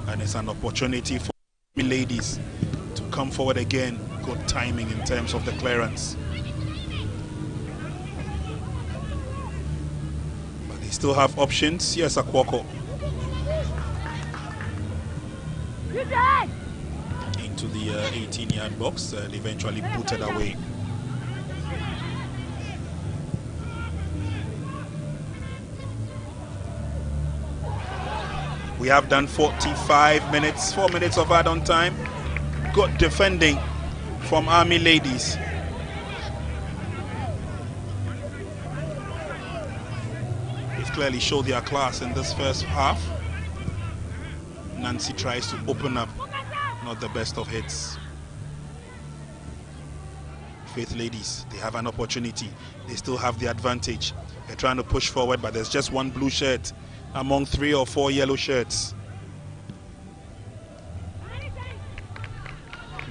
Speaker 1: and it's an opportunity for Ladies to come forward again. Good timing in terms of the clearance. But they still have options. Yes, Akwoko. Into the 18-yard box and eventually booted away. We have done 45 minutes, 4 minutes of add-on time. Good defending from Army Ladies. They've clearly showed their class in this first half. Nancy tries to open up, not the best of hits. Faith Ladies, they have an opportunity. They still have the advantage. They're trying to push forward, but there's just one blue shirt among 3 or 4 yellow shirts.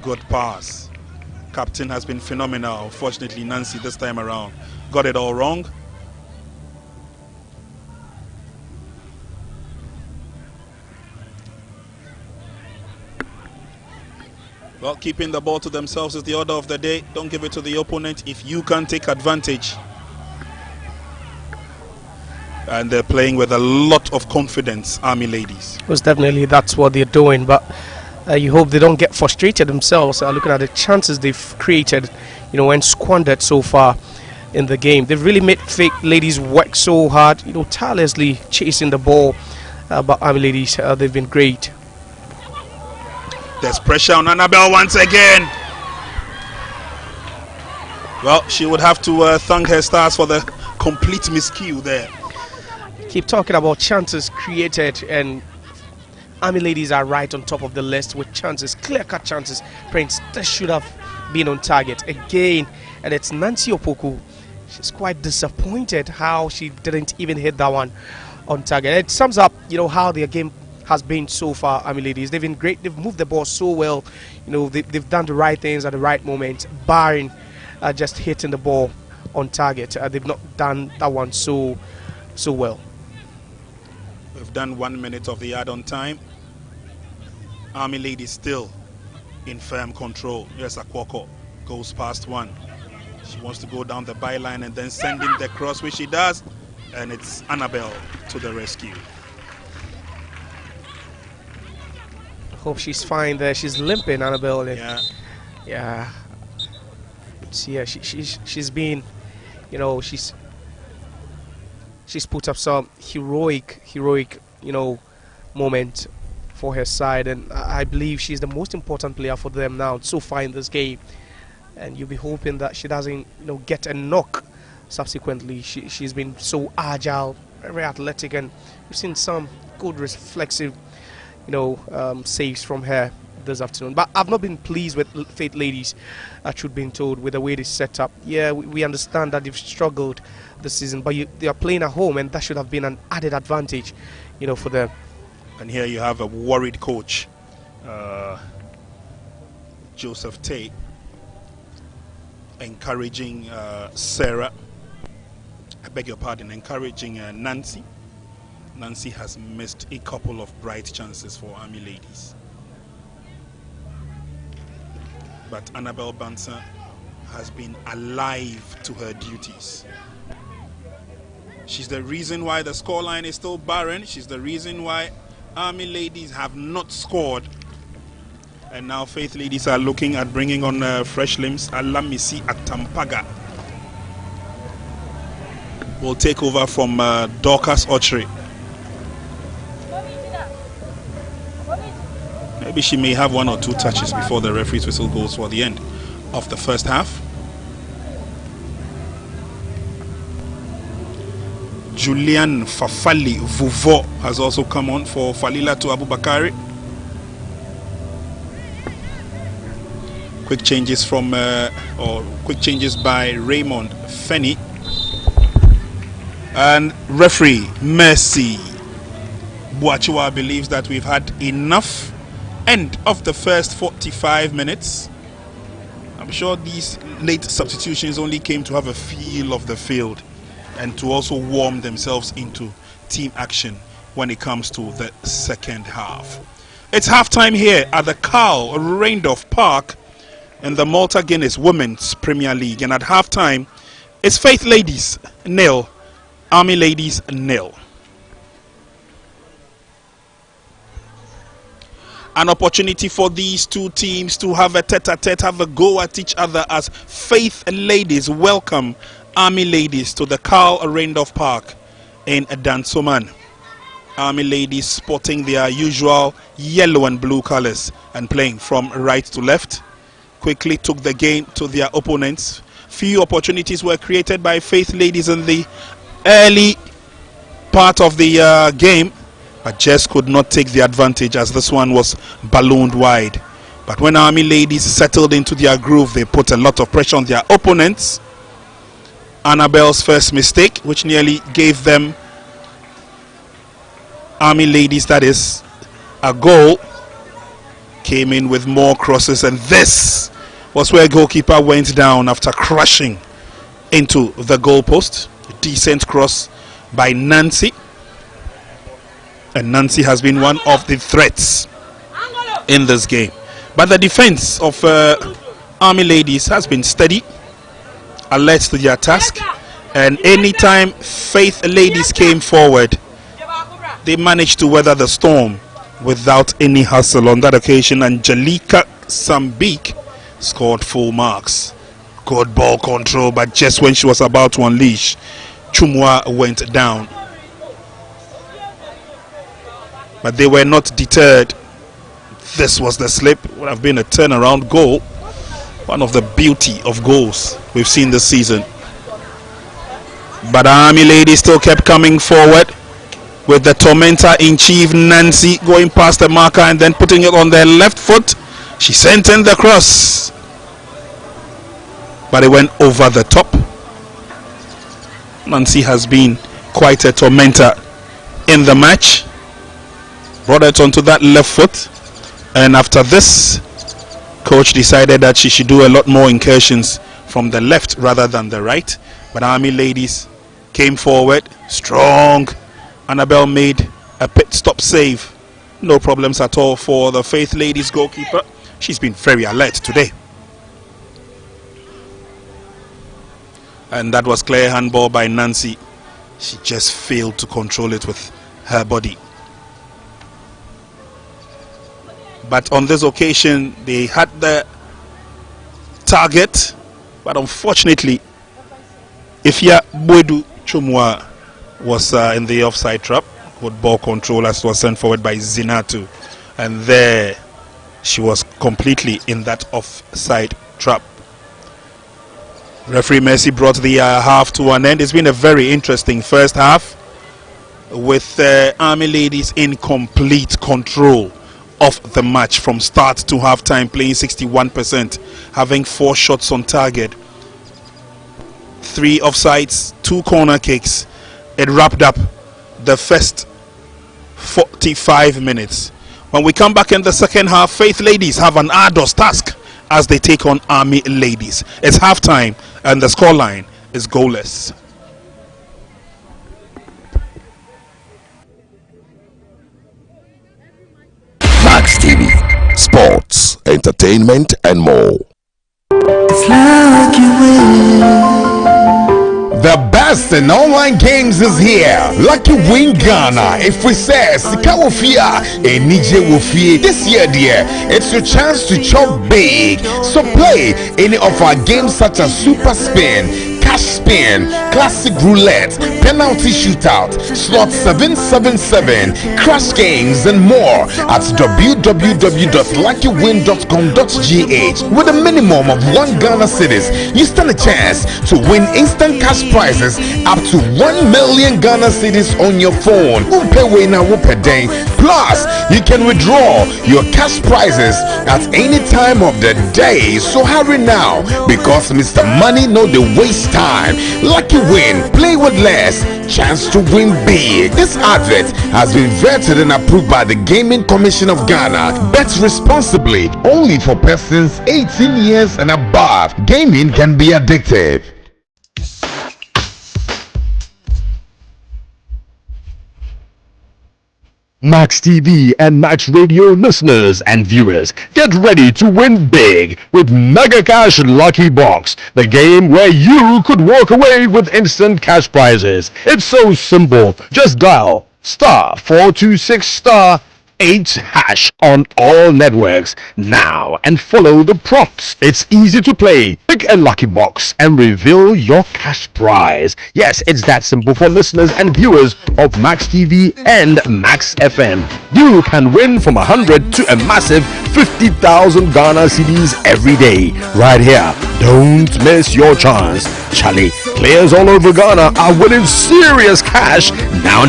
Speaker 1: Good pass. Captain has been phenomenal. Unfortunately, Nancy this time around got it all wrong. Well, keeping the ball to themselves is the order of the day. Don't give it to the opponent if you can take advantage. And they're playing with a lot of confidence, Army ladies.
Speaker 2: Most definitely, that's what they're doing. But you hope they don't get frustrated themselves. Looking at the chances they've created, and squandered so far in the game. They've really made fake ladies work so hard, tirelessly chasing the ball. But Army ladies, they've been great.
Speaker 1: There's pressure on Annabel once again. Well, she would have to thank her stars for the complete miscue there.
Speaker 2: Keep talking about chances created, and Army ladies are right on top of the list with chances, clear-cut chances. Prince, this should have been on target again, and it's Nancy Opoku. She's quite disappointed how she didn't even hit that one on target. It sums up, how their game has been so far. Army ladies, they've been great. They've moved the ball so well. They've done the right things at the right moment, barring just hitting the ball on target. They've not done that one so well.
Speaker 1: We've done 1 minute of the add-on time. Army ladies still in firm control. Yes, Akwoko goes past one. She wants to go down the byline and then send in the cross, which she does, and it's Annabel to the rescue.
Speaker 2: Hope she's fine there. She's limping, Annabel.
Speaker 1: Yeah.
Speaker 2: She's been, she's put up some heroic, moment for her side, and I believe she's the most important player for them now so far in this game. And you'll be hoping that she doesn't, get a knock subsequently. She's been so agile, very athletic, and we've seen some good reflexive saves from her this afternoon. But I've not been pleased with Faith ladies, truth being told, with the way they set up. Yeah, we understand that they've struggled this season, but they are playing at home, and that should have been an added advantage, for them.
Speaker 1: And here you have a worried coach, Joseph Tate, encouraging Sarah. I beg your pardon, encouraging Nancy. Nancy has missed a couple of bright chances for Army ladies. But Annabel Bansa has been alive to her duties. She's the reason why the scoreline is still barren. She's the reason why Army ladies have not scored. And now Faith ladies are looking at bringing on fresh limbs. Alamisi Atampaga will take over from Dorcas Ochre. Maybe she may have 1 or 2 touches before the referee's whistle goes for the end of the first half. Julian Fafali Vuvo has also come on for Falila to Abubakari. Quick changes from quick changes by Raymond Fenny. And referee Mercy Boachua believes that we've had enough. End of the first 45 minutes. I'm sure these late substitutions only came to have a feel of the field and to also warm themselves into team action when it comes to the second half. It's halftime here at the Carl Reindorf Park in the Malta Guinness Women's Premier League, and at halftime it's Faith ladies 0, Army ladies 0. An opportunity for these two teams to have a tete-a-tete, have a go at each other as Faith ladies welcome Army ladies to the Carl Reindorf Park in Dansoman. Army ladies sporting their usual yellow and blue colors and playing from right to left. Quickly took the game to their opponents. Few opportunities were created by Faith ladies in the early part of the game, but just could not take the advantage as this one was ballooned wide. But when Army ladies settled into their groove, they put a lot of pressure on their opponents. Annabel's first mistake, which nearly gave them, Army ladies, that is, a goal, came in with more crosses, and this was where goalkeeper went down after crashing into the goalpost. A decent cross by Nancy, and Nancy has been one of the threats in this game. But the defense of Army Ladies has been steady, alert to their task, and anytime Faith Ladies came forward, they managed to weather the storm without any hassle. On that occasion, Angelica Sambik scored full marks. Good ball control, but just when she was about to unleash, Chumwa went down. But they were not deterred. This was the slip. Would have been a turnaround goal. One of the beauty of goals we've seen this season. But Army Ladies still kept coming forward, with the tormentor in chief Nancy going past the marker and then putting it on their left foot. She sent in the cross, but it went over the top. Nancy has been quite a tormentor in the match. Brought it onto that left foot, and after this, coach decided that she should do a lot more incursions from the left rather than the right. But Army Ladies came forward strong. Annabel made a pit stop save. No problems at all for the Faith Ladies goalkeeper. She's been very alert today. And that was clear handball by Nancy. She just failed to control it with her body. But on this occasion, they had the target, but unfortunately, Ifya Boedu Chumwa was in the offside trap. Good ball control as was sent forward by Zinatu, and there she was completely in that offside trap. Referee Mercy brought the half to an end. It's been a very interesting first half, with Army Ladies in complete control of the match from start to half time, playing 61%, having 4 shots on target, 3 offsides, 2 corner kicks. It wrapped up the first 45 minutes. When we come back in the second half, Faith Ladies have an arduous task as they take on Army Ladies. It's halftime and the scoreline is goalless.
Speaker 3: Max TV, sports, entertainment, and more.
Speaker 4: It's like you win.
Speaker 5: The best in online games is here. Lucky Win Ghana. If we say Sika Wofia, Nije Wofia, this year, dear, it's your chance to chop big. So play any of our games such as Super Spin, Cash Spin, Classic Roulette, Penalty Shootout, Slot 777, Crash Games, and more at www.luckywin.com.gh. With a minimum of 1 Ghana cedis, you stand a chance to win instant cash prizes up to 1 million Ghana cedis on your phone. Plus, you can withdraw your cash prizes at any time of the day. So hurry now, because Mr. Money know the waste time. Lucky Win, play with less, chance to win big. This advert has been vetted and approved by the Gaming Commission of Ghana. Bet responsibly, only for persons 18 years and above. Gaming can be addictive.
Speaker 6: Max TV and Max Radio listeners and viewers, get ready to win big with Mega Cash Lucky Box, the game where you could walk away with instant cash prizes. It's so simple. Just dial *426*8# on all networks now and follow the prompts. It's easy to play. Pick a lucky box and reveal your cash prize. Yes, it's that simple for listeners and viewers of Max TV and Max FM. You can win from 100 to a massive 50,000 Ghana cedis every day right here. Don't miss your chance. Charlie, players all over Ghana are winning serious cash now.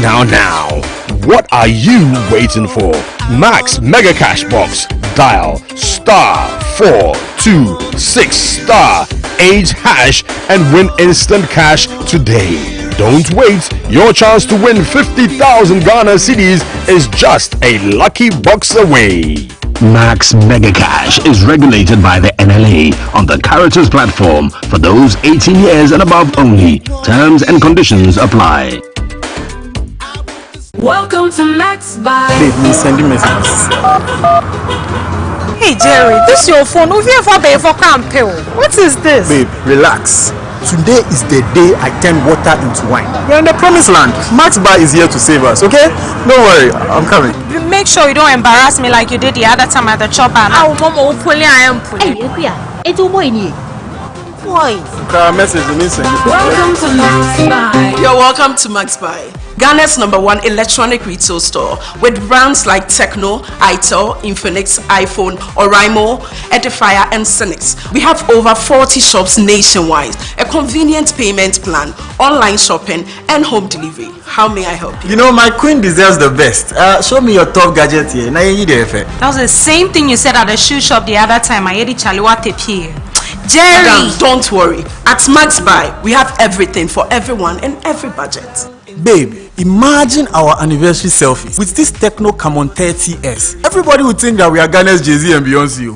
Speaker 6: What are you waiting for? Max Mega Cash Box. Dial *426*8# and win instant cash today. Don't wait. Your chance to win 50,000 Ghana cedis is just a lucky box away. Max Mega Cash is regulated by the NLA on the Caritas platform for those 18 years and above only. Terms and conditions apply.
Speaker 7: Welcome to Max by.
Speaker 8: Babe, me sending messages.
Speaker 9: Hey Jerry, this is your phone. What is this?
Speaker 8: Babe, relax. Today is the day I turn water into wine. We're in the promised land. Max Bar is here to save us, okay? Don't worry, I'm coming.
Speaker 9: Make sure you don't embarrass me like you did the other time at the chopper. Oh, Mama,
Speaker 7: Welcome to Max Buy.
Speaker 10: You're welcome to Max Buy, Ghana's #1 electronic retail store with brands like Techno, Itel, Infinix, iPhone, Oraimo, Edifier, and Synix. We have over 40 shops nationwide, a convenient payment plan, online shopping, and home delivery. How may I help you?
Speaker 8: You know, my queen deserves the best. Show me your top gadget here.
Speaker 9: That was the same thing you said at the shoe shop the other time. I had Chaliwate Jerry!
Speaker 10: Madam, don't worry. At Max Buy, we have everything for everyone and every budget.
Speaker 8: Babe, imagine our anniversary selfies with this Techno Camon 30S. Everybody would think that we are Ghana's Jay-Z and Beyonce.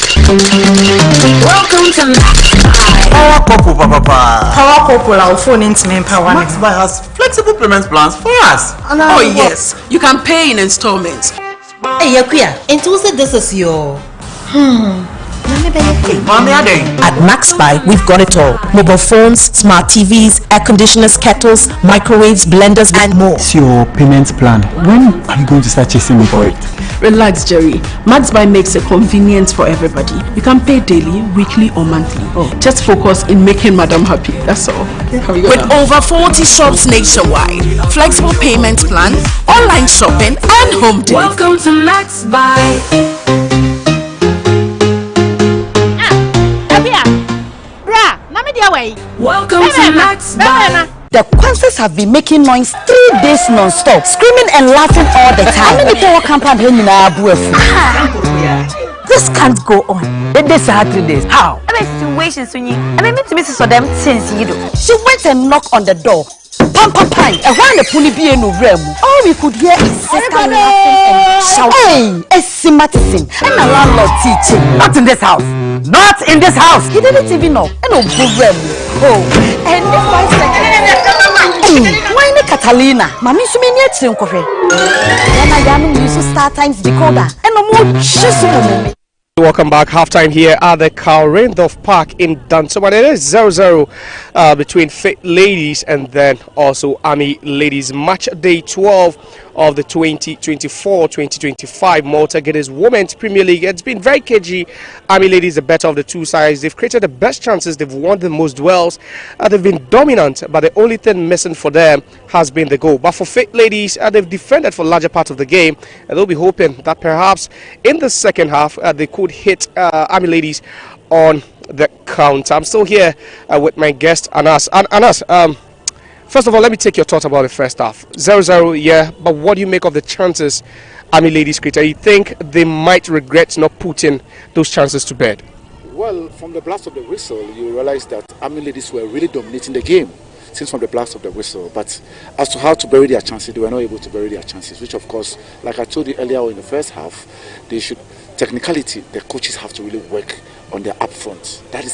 Speaker 7: Welcome to Max Buy.
Speaker 8: Power couple, papa.
Speaker 9: Power couple, our phone into me.
Speaker 8: Max Buy has flexible payment plans for us.
Speaker 10: Oh yes, you can pay in installments.
Speaker 11: Hey, Yakuya, and who said this is your?
Speaker 12: At Max Buy, we've got it all. Mobile phones, smart TVs, air conditioners, kettles, microwaves, blenders, and more.
Speaker 8: What's your payment plan? When are you going to start chasing me for it?
Speaker 10: Relax, Jerry. Max Buy makes it convenient for everybody. You can pay daily, weekly, or monthly. Just focus in making Madam happy. That's all. With over 40 shops nationwide, flexible payment plan, online shopping, and home delivery.
Speaker 7: Welcome to Max Buy. Welcome to Max Buy.
Speaker 11: The Quances have been making noise 3 days non-stop, screaming and laughing all the time. This can't go on. This are 3 days. How? She went and knocked on the door. Pam pam pam. And when the puni be in the room, all we could hear is sister laughing and shouting. Hey, Esimatison. And a landlord teaching. Not in this house. Not in this house. He didn't even know. And no problem. Oh, and this my second. Why not Catalina? Mami sumini chinkofe. Then I am using Star Times decoder. And no more chisel.
Speaker 2: Welcome back. Halftime here at the Calrendorf Park in Dunstone. And it is 0-0 between Fit Ladies and then also Army Ladies. Match day 12 of the 2024-2025 Malta Guinness Women's Premier League. It's been very cagey. Army Ladies the better of the two sides. They've created the best chances. They've won the most duels. They've been dominant, but the only thing missing for them has been the goal. But for Fit Ladies, they've defended for larger part of the game, and they'll be hoping that perhaps in the second half they could hit Army Ladies on the counter. I'm still here with my guest Anas. Anas, first of all, let me take your thoughts about the first half. 0-0, yeah, but what do you make of the chances Army Ladies created? You think they might regret not putting those chances to bed?
Speaker 13: Well, from the blast of the whistle, you realize that Army Ladies were really dominating the game since from the blast of the whistle. But as to how to bury their chances, they were not able to bury their chances, which of course, like I told you earlier in the first half, they should, technicality, the coaches have to really work on their upfront. That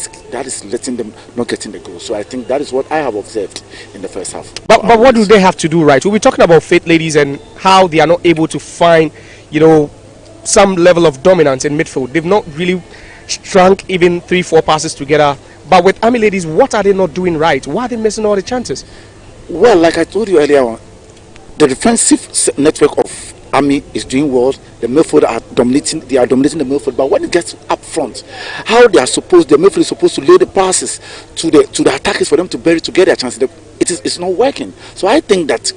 Speaker 13: is letting them not getting the goal. So I think that is what I have observed in the first half.
Speaker 2: But what do they have to do right? We'll be talking about Faith Ladies and how they are not able to find, you know, some level of dominance in midfield. They've not really strung even 3-4 passes together. But with Army Ladies, what are they not doing right? Why are they missing all the chances?
Speaker 13: Well, like I told you earlier on, the defensive network of Army is doing well. The midfield are dominating. They are dominating the midfield. But when it gets up front, how they are supposed, the midfield is supposed to lay the passes to the attackers for them to bury to get their chances. It's not working. So I think that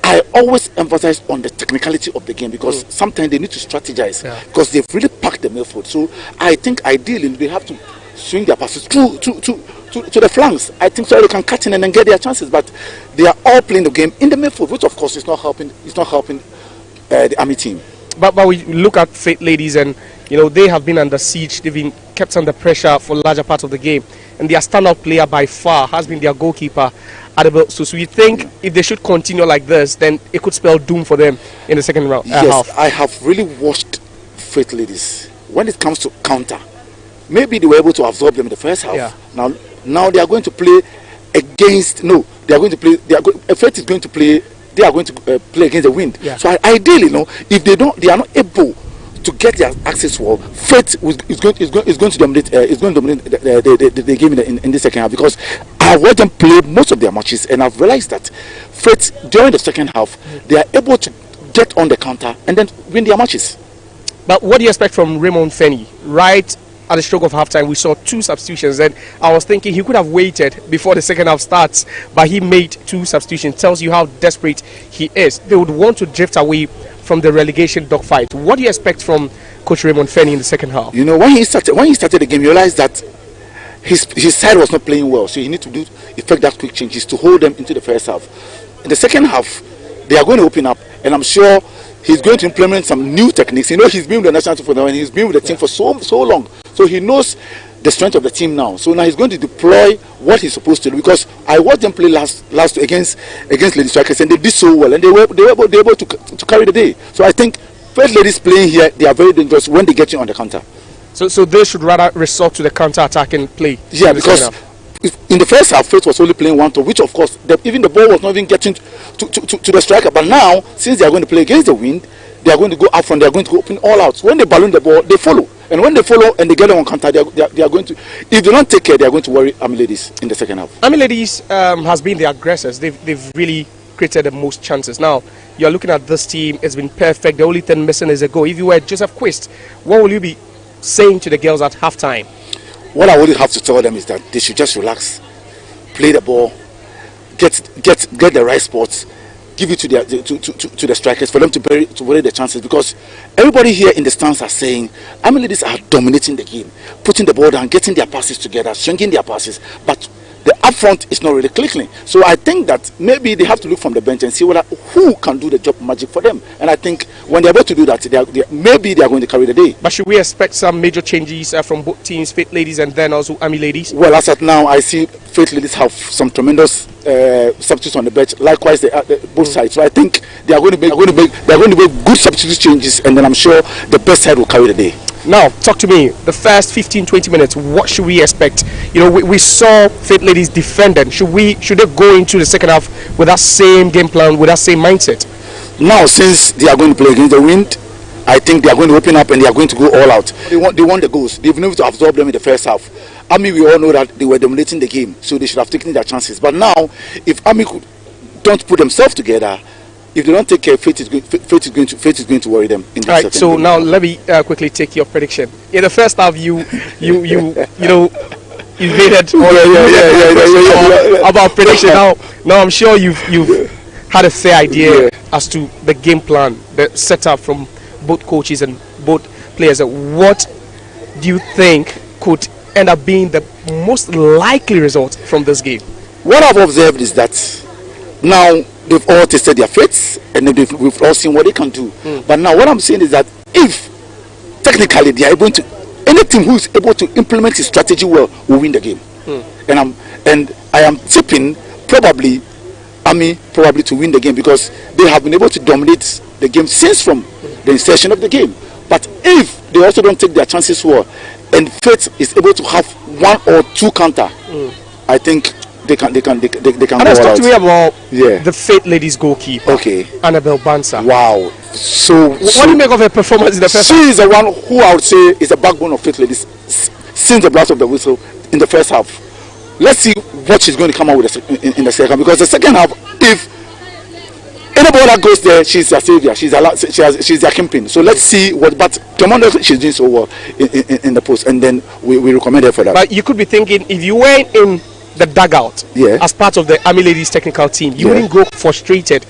Speaker 13: I always emphasize on the technicality of the game, because sometimes they need to strategize, because they've really packed the midfield. So I think ideally they have to swing their passes to the flanks. I think so they can cut in and then get their chances. But they are all playing the game in the midfield, which of course is not helping. It's not helping the Army team.
Speaker 2: But we look at Faith Ladies, and you know they have been under siege. They've been kept under pressure for larger parts of the game, and their standout player by far has been their goalkeeper, Annabel. So you think if they should continue like this, then it could spell doom for them in the second round?
Speaker 13: Yes, I have really watched Faith Ladies, when it comes to counter, maybe they were able to absorb them in the first half.
Speaker 2: Yeah.
Speaker 13: Now they are going to play against. No, they are going to play. Faith is going to play. They are going to play against the wind.
Speaker 2: Yeah.
Speaker 13: So ideally, if they are not able to get their access wall, Faith is going to dominate. Is going to dominate the game in the second half, because I watched them play most of their matches, and I've realized that Faith during the second half they are able to get on the counter and then win their matches.
Speaker 2: But what do you expect from Raymond Fenny? Right at the stroke of halftime, we saw 2 substitutions, and I was thinking he could have waited before the second half starts, but he made 2 substitutions. Tells you how desperate he is. They would want to drift away from the relegation dogfight. What do you expect from Coach Raymond Fenny in the second half?
Speaker 13: When he started the game, you realized that his side was not playing well, so he need to effect that quick changes to hold them into the first half. In the second half, they are going to open up, and I'm sure he's going to implement some new techniques. He's been with the national team for now, and he's been with the team for so long. So he knows the strength of the team now. So now he's going to deploy what he's supposed to do. Because I watched them play last against Lady Strikers, and they did so well, and they were able to carry the day. So I think Faith Ladies playing here, they are very dangerous when they get you on the counter.
Speaker 2: So they should rather resort to the counter-attacking play.
Speaker 13: Yeah, because in the first half, Faith was only playing 1-2, which of course even the ball was not even getting to the striker. But now, since they are going to play against the wind, they are going to go up front. They are going to go open all out. When they balloon the ball, they follow. And when they follow and they get them on counter, they are going to. If they don't take care, they are going to worry Army Ladies in the second half.
Speaker 2: Army Ladies has been the aggressors. They've really created the most chances. Now you're looking at this team. It's been perfect. The only thing missing is a goal. If you were Joseph Quist, what will you be saying to the girls at halftime?
Speaker 13: What I would have to tell them is that they should just relax, play the ball, get the right spots, give it to the strikers for them to bury the chances, because everybody here in the stands are saying Army Ladies are dominating the game, putting the ball down, getting their passes together, swinging their passes, but the up front is not really clicking. So I think that maybe they have to look from the bench and see who can do the job magic for them. And I think when they're able to do that, maybe they are going to carry the day.
Speaker 2: But should we expect some major changes from both teams, Faith Ladies and then also Army Ladies?
Speaker 13: Well, as of now, I see Faith Ladies have some tremendous substitutes on the bench. Likewise, both sides. So I think they are going to make good substitute changes, and then I'm sure the best side will carry the day.
Speaker 2: Now, talk to me. The first 15-20 minutes, what should we expect? We saw Faith Ladies defending. Should they go into the second half with that same game plan, with that same mindset?
Speaker 13: Now, since they are going to play against the wind, I think they are going to open up and they are going to go all out. They want the goals. They've been able to absorb them in the first half. Army, we all know that they were dominating the game, so they should have taken their chances. But now, if Army don't put themselves together, if they don't take care, Faith is going to worry them.
Speaker 2: Right. So game. Now let me quickly take your prediction. In the first half, you evaded about prediction. Now I'm sure you've had a fair idea as to the game plan, the setup from both coaches and both players. What do you think could end up being the most likely result from this game?
Speaker 13: What I've observed is that now they've all tested their faiths and we've all seen what they can do. But now what I'm saying is that if technically they are able to, any team who is able to implement his strategy well will win the game. And I am tipping probably Army to win the game, because they have been able to dominate the game since from the insertion of the game. But if they also don't take their chances well, and Faith is able to have 1 or 2 counter, I think they can go
Speaker 2: all out. Talk to me about the Faith Ladies goalkeeper.
Speaker 13: Okay.
Speaker 2: Annabel Bansa.
Speaker 13: Wow. So
Speaker 2: what do you make of her performance in the first half?
Speaker 13: She is the one who I would say is the backbone of Faith Ladies since the blast of the whistle in the first half. Let's see what she's going to come out with in the second, because the second half, if anybody that goes there, she's their savior. She's their kingpin. So let's see what. But Tremendous, she's doing so well in the post, and then we recommend her for that.
Speaker 2: But you could be thinking, if you were in the dugout as part of the Army Ladies technical team, you wouldn't go frustrated,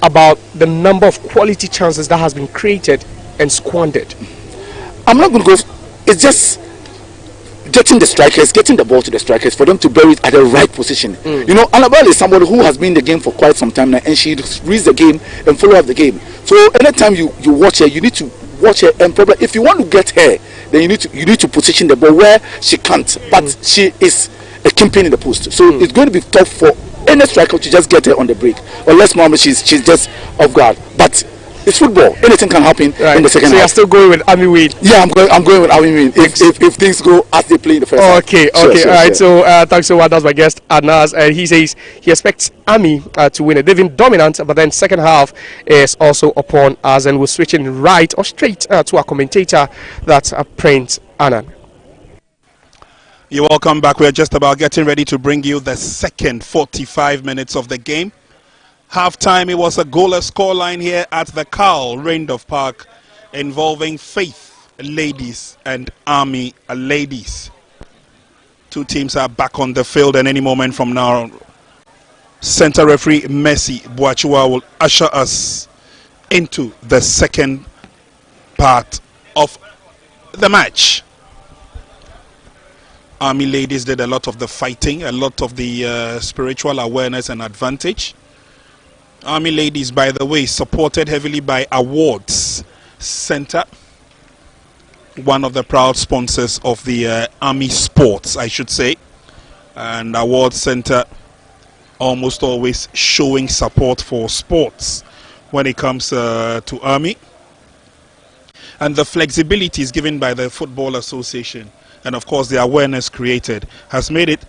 Speaker 2: about the number of quality chances that has been created and squandered.
Speaker 13: I'm not going to go. It's just getting the ball to the strikers for them to bury it at the right position. Annabel is somebody who has been in the game for quite some time now, and she reads the game and follow up the game. So anytime you watch her, you need to watch her, and probably if you want to get her, then you need to position the ball where she can't. But she is a kingpin in the post, so it's going to be tough for any striker to just get her on the break. Unless she's just off guard. But It's football. Anything can happen in the second half.
Speaker 2: So you're still going with Army win?
Speaker 13: Yeah, I'm going with Army win. If things go as they play in the first half.
Speaker 2: Okay,
Speaker 13: Sure,
Speaker 2: all right.
Speaker 13: sure.
Speaker 2: So thanks so much. That's my guest, Anas. He says he expects Army to win it. They've been dominant, but then second half is also upon us, and we're switching right or straight to our commentator, that's Prince Annan.
Speaker 1: You're welcome back. We're just about getting ready to bring you the second 45 minutes of the game. Half-time, it was a goalless scoreline here at the Carl Randolph Park involving Faith Ladies and Army Ladies. Two teams are back on the field, and any moment from now, center referee Mercy Boachua will usher us into the second part of the match. Army Ladies did a lot of the fighting, a lot of the spiritual awareness and advantage. Army Ladies, by the way, supported heavily by Awards Center, one of the proud sponsors of the Army Sports, I should say. And Awards Center almost always showing support for sports when it comes to Army. And the flexibilities given by the Football Association, and of course the awareness created, has made it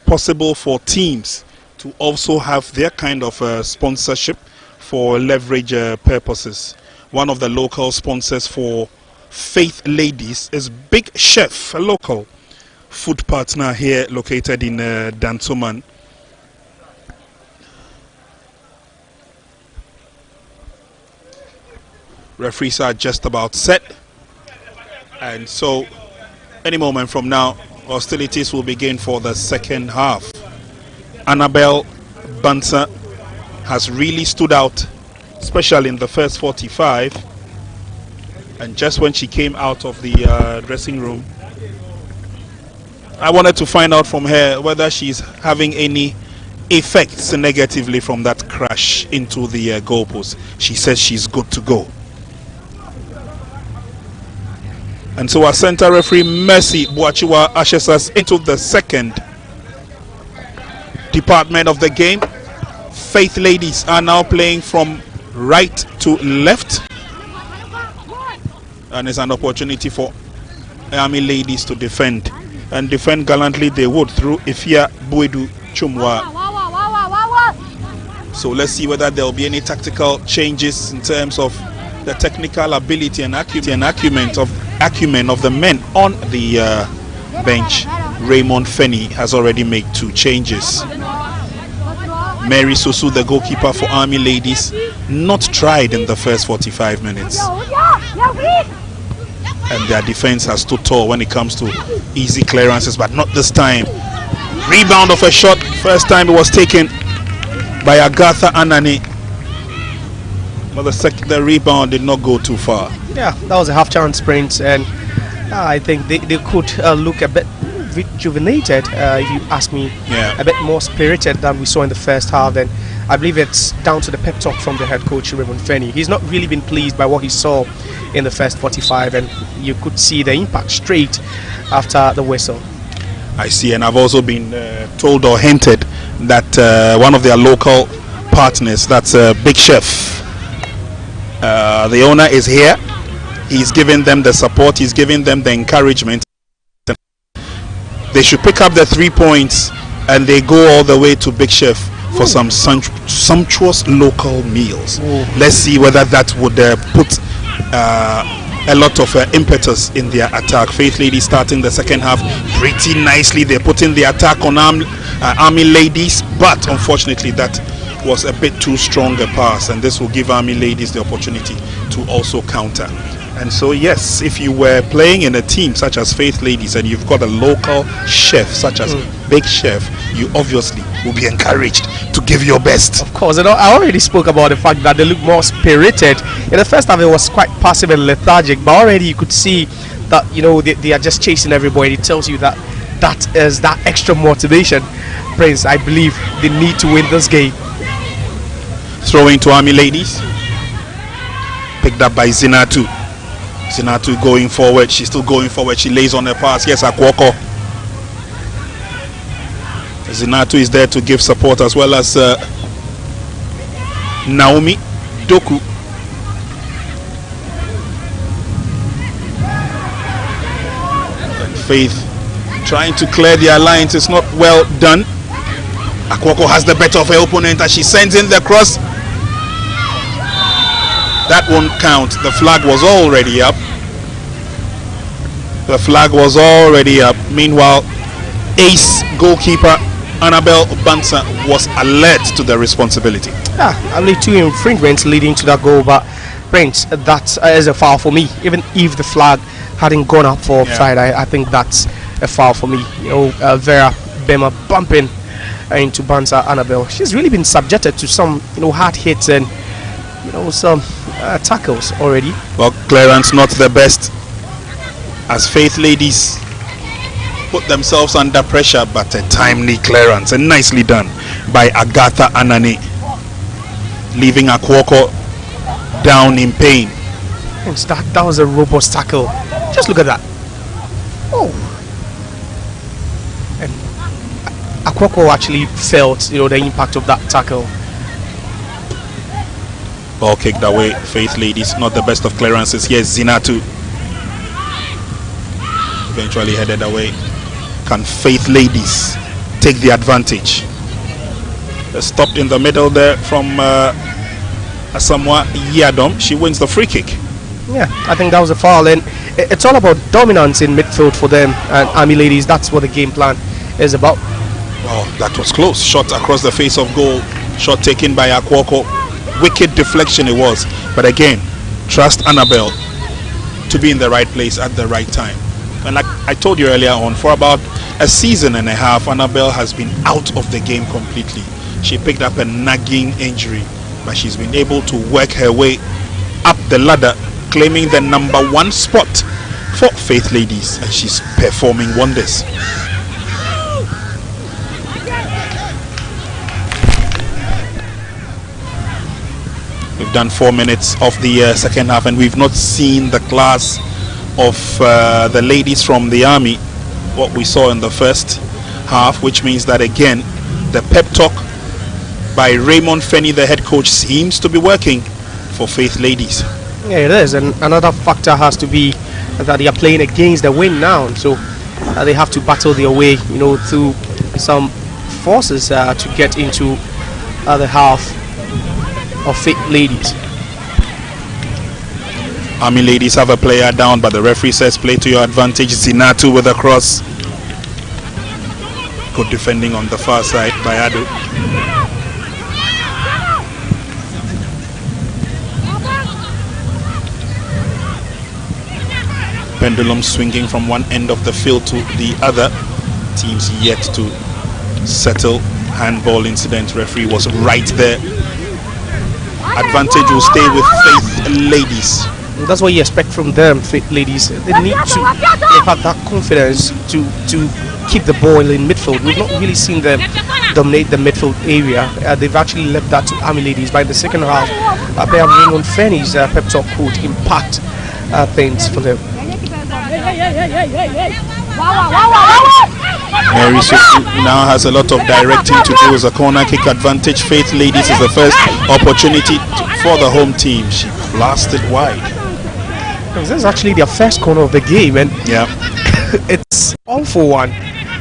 Speaker 1: possible for teams to also have their kind of sponsorship for leverage purposes. One of the local sponsors for Faith Ladies is Big Chef, a local food partner here located in Dansoman. Referees are just about set, and so any moment from now hostilities will begin for the second half. Annabel Bansa has really stood out, especially in the first 45, and just when she came out of the dressing room, I wanted to find out from her whether she's having any effects negatively from that crash into the goalpost. She says she's good to go. And so our center referee Mercy Boachua ushers us into the second department of the game. Faith Ladies are now playing from right to left, and it's an opportunity for Army Ladies to defend, and defend gallantly they would through Ifia Buedu Chumwa. So let's see whether there will be any tactical changes in terms of the technical ability and acumen of the men on the bench. Raymond Fenny has already made 2 changes. Mary Sosu, the goalkeeper for Army Ladies, not tried in the first 45 minutes. And their defense has stood tall when it comes to easy clearances, but not this time. Rebound of a shot, first time it was taken by Agatha Anani. But the rebound did not go too far.
Speaker 2: Yeah, that was a half-chance sprint, and I think they could look a bit rejuvenated, if you ask me.
Speaker 1: Yeah.
Speaker 2: A bit more spirited than we saw in the first half, and I believe it's down to the pep talk from the head coach Raymond Fenny. He's not really been pleased by what he saw in the first 45, and you could see the impact straight after the whistle.
Speaker 1: I see, and I've also been told or hinted that one of their local partners, that's Big Chef, the owner is here. He's giving them the support, he's giving them the encouragement. They should pick up the 3 points and they go all the way to Big Chef for some sumptuous local meals. Let's see whether that would put a lot of impetus in their attack. Faith Ladies starting the second half pretty nicely. They're putting the attack on Army Ladies, but unfortunately that was a bit too strong a pass, and this will give Army Ladies the opportunity to also counter. And so yes, if you were playing in a team such as Faith Ladies and you've got a local chef such as Big Chef, you obviously will be encouraged to give your best.
Speaker 2: Of course, I already spoke about the fact that they look more spirited. In the first half it was quite passive and lethargic, but already you could see that, you know, they are just chasing everybody. It tells you that that is that extra motivation. Prince, I believe they need to win this game.
Speaker 1: Throwing to Army Ladies, picked up by Zinatu. Zinatu going forward. She's still going forward. She lays on her pass. Yes, Akwoko. Zinatu is there to give support, as well as Naomi Doku. Faith trying to clear the alliance. It's not well done. Akwoko has the better of her opponent as she sends in the cross. That won't count. The flag was already up. The flag was already up. Meanwhile, ace goalkeeper Annabel Bansa was alert to the responsibility.
Speaker 2: Only 2 infringements leading to that goal, but Prince, that is a foul for me. Even if the flag hadn't gone up for offside, I think that's a foul for me. Vera Bema bumping into Bansa Annabel. She's really been subjected to some hard hits and some tackles already.
Speaker 1: Well, clearance not the best as Faith ladies put themselves under pressure, but a timely clearance and nicely done by Agatha Anani, leaving Akwoko down in pain.
Speaker 2: That was a robust tackle. Just look at that. Oh. And Akwoko actually felt the impact of that tackle.
Speaker 1: Ball kicked away. Faith ladies, not the best of clearances. Here's Zinatu, eventually headed away. Can Faith ladies take the advantage? They're stopped in the middle there from Asamoah Yadom. She wins the free kick.
Speaker 2: Yeah, I think that was a foul, and it's all about dominance in midfield for them. And Army ladies, that's what the game plan is about.
Speaker 1: Oh, that was close. Shot across the face of goal. Shot taken by Akwoko. Wicked deflection it was. But again, trust Annabel to be in the right place at the right time. And like I told you earlier on, for about a season and a half, Annabel has been out of the game completely. She picked up a nagging injury, but she's been able to work her way up the ladder, claiming the #1 spot for Faith ladies, and she's performing wonders. We've done 4 minutes of the second half, and we've not seen the class of the ladies from the Army what we saw in the first half, which means that again the pep talk by Raymond Fenny, the head coach, seems to be working for Faith ladies.
Speaker 2: Yeah, it is, and another factor has to be that they are playing against the wind now, so they have to battle their way through some forces to get into the half of Faith ladies.
Speaker 1: Army ladies have a player down, but the referee says play to your advantage. Zinatu with a cross. Good defending on the far side by Adu. Pendulum swinging from one end of the field to the other. Teams yet to settle. Handball incident. Referee was right there. Advantage will stay with Faith ladies.
Speaker 2: That's what you expect from them, Faith ladies. They need to have that confidence to keep the ball in midfield. We've not really seen them dominate the midfield area. They've actually left that to Army ladies. By the second half, perhaps Raymond Fenny's pep talk could impact things for them.
Speaker 1: Mary Sufu now has a lot of directing to do as a corner kick advantage. Faith ladies is the first opportunity for the home team. She blasted wide.
Speaker 2: This is actually their first corner of the game, and
Speaker 1: yeah,
Speaker 2: it's all for one,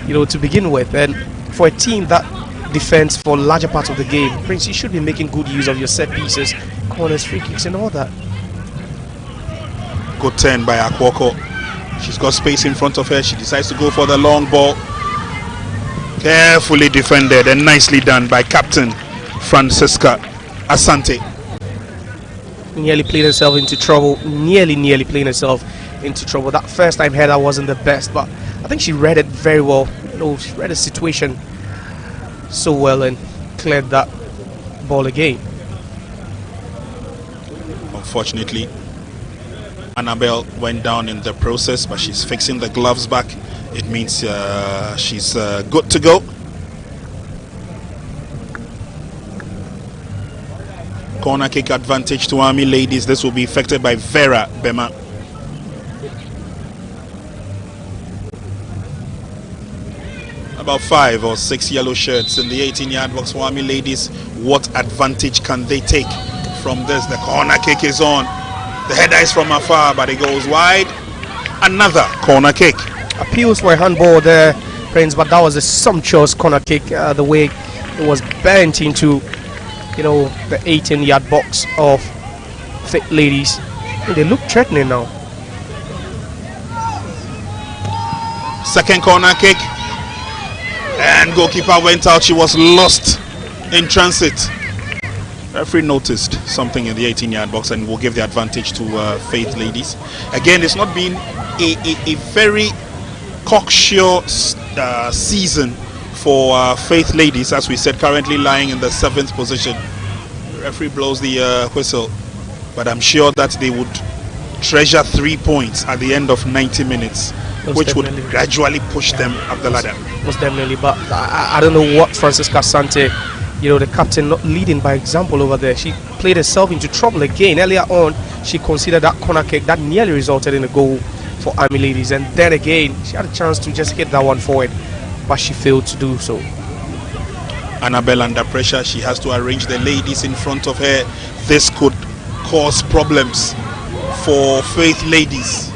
Speaker 2: to begin with. And for a team that defends for larger parts of the game, Prince, you should be making good use of your set pieces, corners, free kicks, and all that.
Speaker 1: Good turn by Akwoko. She's got space in front of her. She decides to go for the long ball. Carefully defended and nicely done by Captain Francisca Asante.
Speaker 2: Nearly played herself into trouble. Nearly playing herself into trouble. That first time header wasn't the best, but I think she read it very well. She read the situation so well and cleared that ball again.
Speaker 1: Unfortunately, Annabel went down in the process, but she's fixing the gloves back. It means she's good to go. Corner kick advantage to Army ladies. This will be effected by Vera Bema. About 5 or 6 yellow shirts in the 18-yard box for Army ladies. What advantage can they take from this? The corner kick is on. The header is from afar, but it goes wide. Another corner kick.
Speaker 2: appeals for a handball there, Prince, but that was a sumptuous corner kick. The way it was bent into, the 18-yard box of Fit Ladies. And they look threatening now.
Speaker 1: Second corner kick, and goalkeeper went out. She was lost in transit. Referee noticed something in the 18-yard box and will give the advantage to Faith Ladies. Again, it's not been a very cocksure season for Faith Ladies, as we said, currently lying in the 7th position. The referee blows the whistle, but I'm sure that they would treasure 3 points at the end of 90 minutes, which would gradually push them up the ladder.
Speaker 2: Most definitely, but I don't know what Francisca Sante, the captain, not leading by example over there. She played herself into trouble again. Earlier on, she considered that corner kick that nearly resulted in a goal for Army Ladies, and then again she had a chance to just hit that one forward, but she failed to do so.
Speaker 1: Annabel under pressure. She has to arrange the ladies in front of her. This could cause problems for Faith Ladies.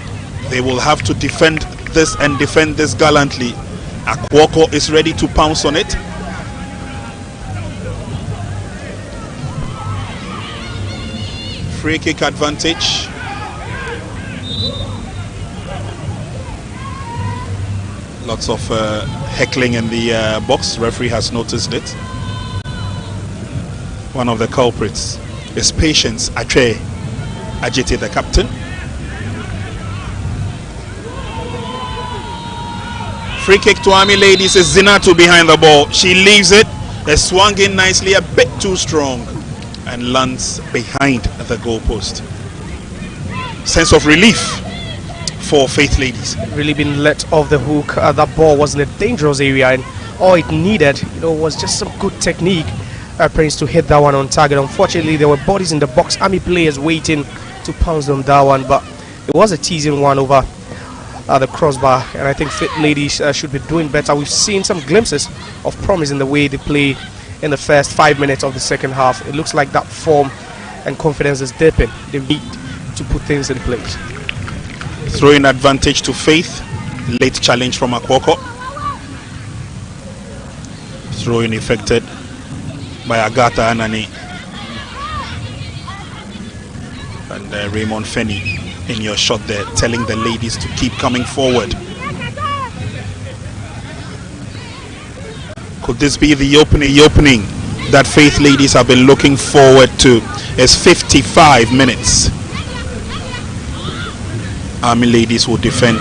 Speaker 1: They will have to defend this and defend this gallantly. Akwoko is ready to pounce on it. Free kick advantage. Lots of heckling in the box. Referee has noticed it. One of the culprits is Patience Ache Ajite, the captain. Free kick to Army Ladies is Zinatu behind the ball. She leaves it. They swung in nicely, a bit too strong, and lands behind the goalpost. Sense of relief for Faith Ladies.
Speaker 2: Really been let off the hook. That ball was in a dangerous area, and all it needed, was just some good technique, Prince, to hit that one on target. Unfortunately, there were bodies in the box, Army players waiting to pounce on that one, but it was a teasing one over the crossbar, and I think Fit Ladies should be doing better. We've seen some glimpses of promise in the way they play in the first 5 minutes of the second half. It looks like that form and confidence is dipping. They need to put things in place.
Speaker 1: Throwing advantage to Faith. Late challenge from Akwoko. Throwing effected by Agatha Anani and Raymond Fenny in your shot there, telling the ladies to keep coming forward. Could this be the opening that Faith Ladies have been looking forward to? It's 55 minutes. Army Ladies will defend,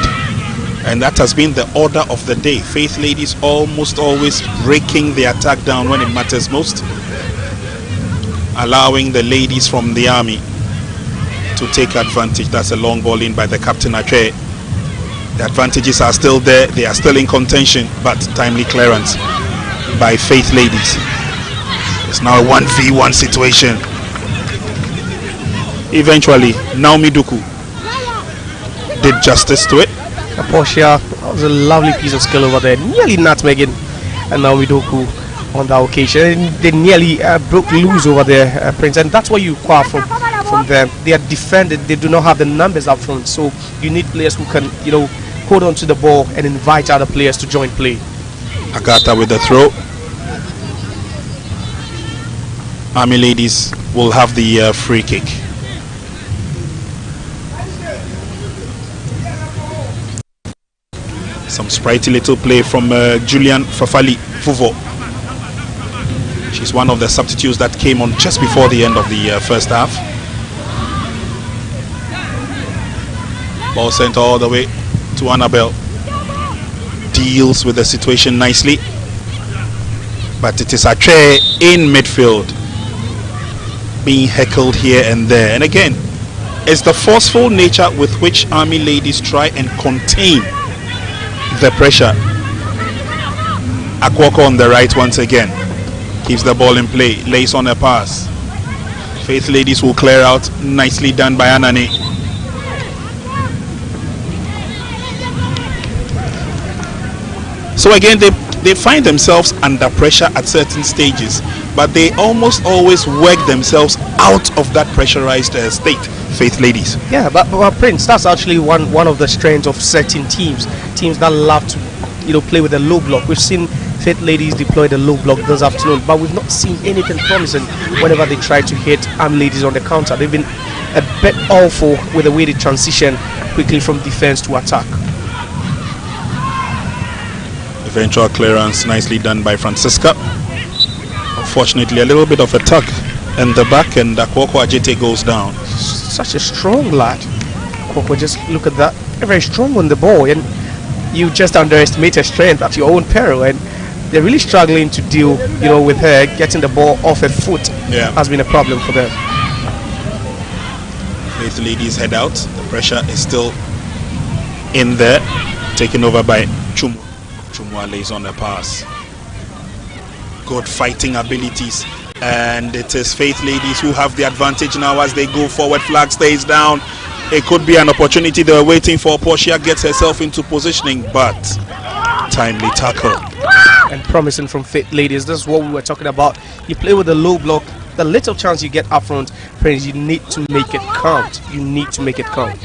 Speaker 1: and that has been the order of the day. Faith Ladies almost always breaking the attack down when it matters most, allowing the ladies from the Army to take advantage. That's a long ball in by the captain Ache. The advantages are still there, they are still in contention, but timely clearance by Faith Ladies. It's now a 1v1 situation. Eventually, Naomi Duku did justice to it.
Speaker 2: Portia, that was a lovely piece of skill over there, nearly nutmegging and Naomi Duku on that occasion. They nearly broke loose over there, Prince, and that's what you require from them. They are defended, they do not have the numbers up front, so you need players who can, hold on to the ball and invite other players to join play.
Speaker 1: Agatha with the throw. Army Ladies will have the free kick. Some sprightly little play from Julian Fafali Fuvo. She's one of the substitutes that came on just before the end of the first half. Ball sent all the way to Annabel. Deals with the situation nicely, but it is Ache in midfield being heckled here and there. And again, it's the forceful nature with which Army Ladies try and contain the pressure. Akwoko on the right once again, keeps the ball in play, lays on a pass. Faith Ladies will clear out, nicely done by Anani. So again, they find themselves under pressure at certain stages, but they almost always work themselves out of that pressurized state. Faith ladies.
Speaker 2: Yeah, but Prince, that's actually one of the strengths of certain teams that love to play with a low block. We've seen Faith ladies deploy the low block this afternoon, but we've not seen anything promising whenever they try to hit Army ladies on the counter. They've been a bit awful with the way they transition quickly from defense to attack.
Speaker 1: Eventual clearance nicely done by Francisca. Unfortunately, a little bit of a tug in the back, and Akwoko Ajete goes down.
Speaker 2: Such a strong lad. Akwoko, just look at that. They're very strong on the ball, and you just underestimate her strength at your own peril, and they're really struggling to deal, with her. Getting the ball off her foot has been a problem for them.
Speaker 1: Faith ladies head out. The pressure is still in there, taken over by Chumu. Chumwa lays on the pass. Good fighting abilities, and it is Faith ladies who have the advantage now as they go forward. Flag stays down. It could be an opportunity they were waiting for. Portia gets herself into positioning, but timely tackle.
Speaker 2: And promising from Faith ladies. This is what we were talking about. You play with a low block. The little chance you get up front, Prince, you need to make it count. You need to make it count.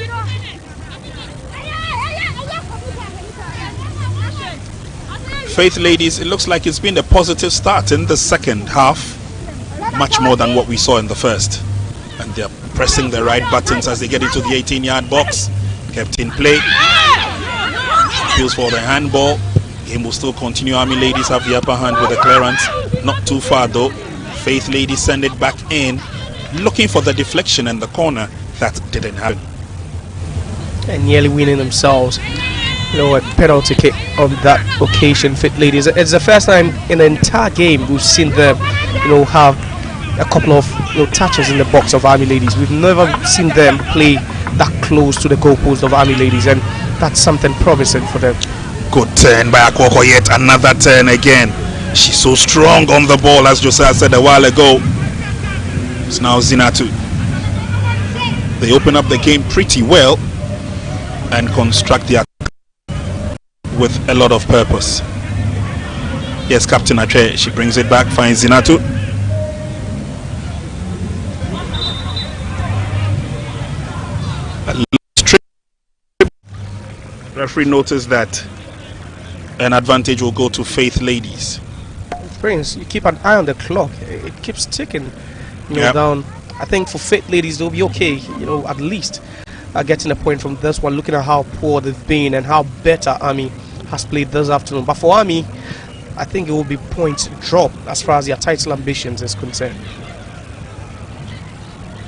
Speaker 1: Faith ladies, it looks like it's been a positive start in the second half, much more than what we saw in the first, and they're pressing the right buttons as they get into the 18-yard box. Kept in play, appeals for the handball. Game will still continue. Army ladies have the upper hand with the clearance, not too far though. Faith ladies send it back in, looking for the deflection in the corner. That didn't happen,
Speaker 2: and nearly winning themselves a penalty kick on that occasion. Faith ladies, it's the first time in the entire game we've seen them have a couple of touches in the box of Army ladies. We've never seen them play that close to the goalpost of Army ladies, and that's something promising for them.
Speaker 1: Good turn by Akwoko, yet another turn again. She's so strong on the ball, as Josiah said a while ago. It's now Zinatu. They open up the game pretty well and construct the with a lot of purpose. Yes, Captain Ache, she brings it back, finds Zinatu. Referee noticed that an advantage will go to Faith ladies.
Speaker 2: Prince, you keep an eye on the clock. It keeps ticking down. I think for Faith ladies they'll be okay, at least getting a point from this one, looking at how poor they've been and how better Army has played this afternoon. But for Army, I think it will be point drop as far as their title ambitions is concerned.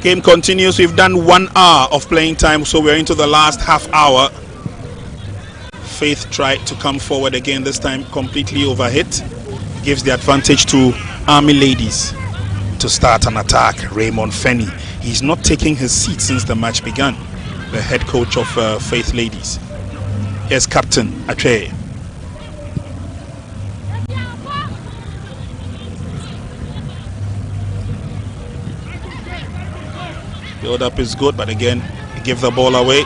Speaker 1: Game continues. We've done 1 hour of playing time, so we're into the last half hour. Faith tried to come forward again, this time completely overhit. Gives the advantage to Army ladies to start an attack. Raymond Fenny, he's not taking his seat since the match began. The head coach of Faith ladies. Yes, Captain Ache. Build up is good, but again, give the ball away.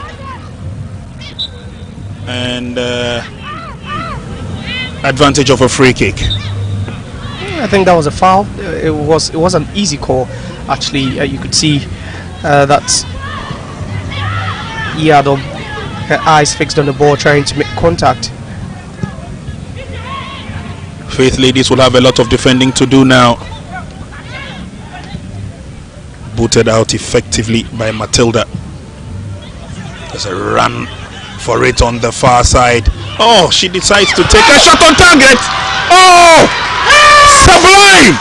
Speaker 1: And advantage of a free kick.
Speaker 2: I think that was a foul. It was an easy call. Actually, you could see that Yadom, her eyes fixed on the ball, trying to make contact.
Speaker 1: Faith ladies will have a lot of defending to do now. Booted out effectively by Matilda. There's a run for it on the far side. Oh, she decides to take a shot on target. Oh, sublime!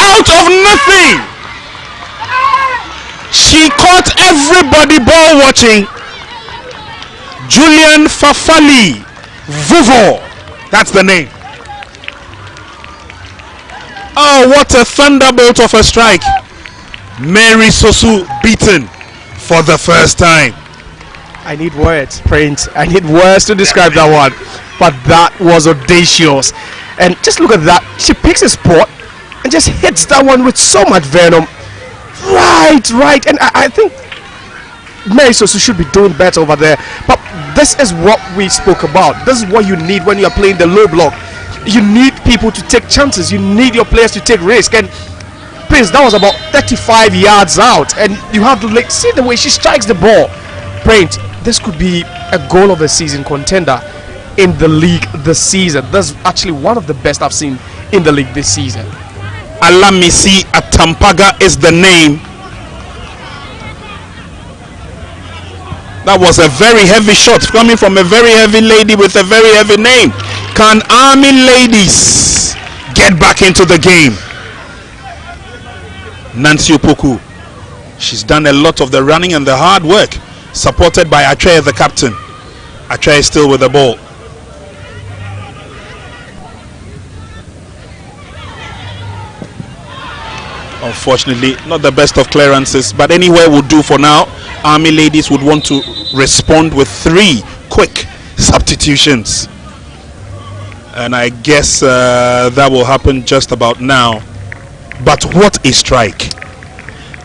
Speaker 1: Out of nothing. She caught everybody ball watching. Julian Fafali Vuvo, that's the name. Oh, what a thunderbolt of a strike. Mary Sosu beaten for the first time.
Speaker 2: I need words, Prince. I need words to describe that one. But that was audacious. And just look at that. She picks a spot and just hits that one with so much venom. Right. And I think Merisos should be doing better over there. But this is what we spoke about. This is what you need when you are playing the low block. You need people to take chances. You need your players to take risk. And Prince, that was about 35 yards out, and you have to see the way she strikes the ball. Prince, this could be a goal of the season contender in the league this season. That's actually one of the best I've seen in the league this season.
Speaker 1: Alamisi Atampaga is the name. That was a very heavy shot coming from a very heavy lady with a very heavy name. Can Army ladies get back into the game? Nancy Opoku, she's done a lot of the running and the hard work, supported by Atre, the captain. Atre is still with the ball. Unfortunately, not the best of clearances, but anywhere will do for now. Army ladies would want to respond with 3 quick substitutions, and I guess that will happen just about now. But what a strike!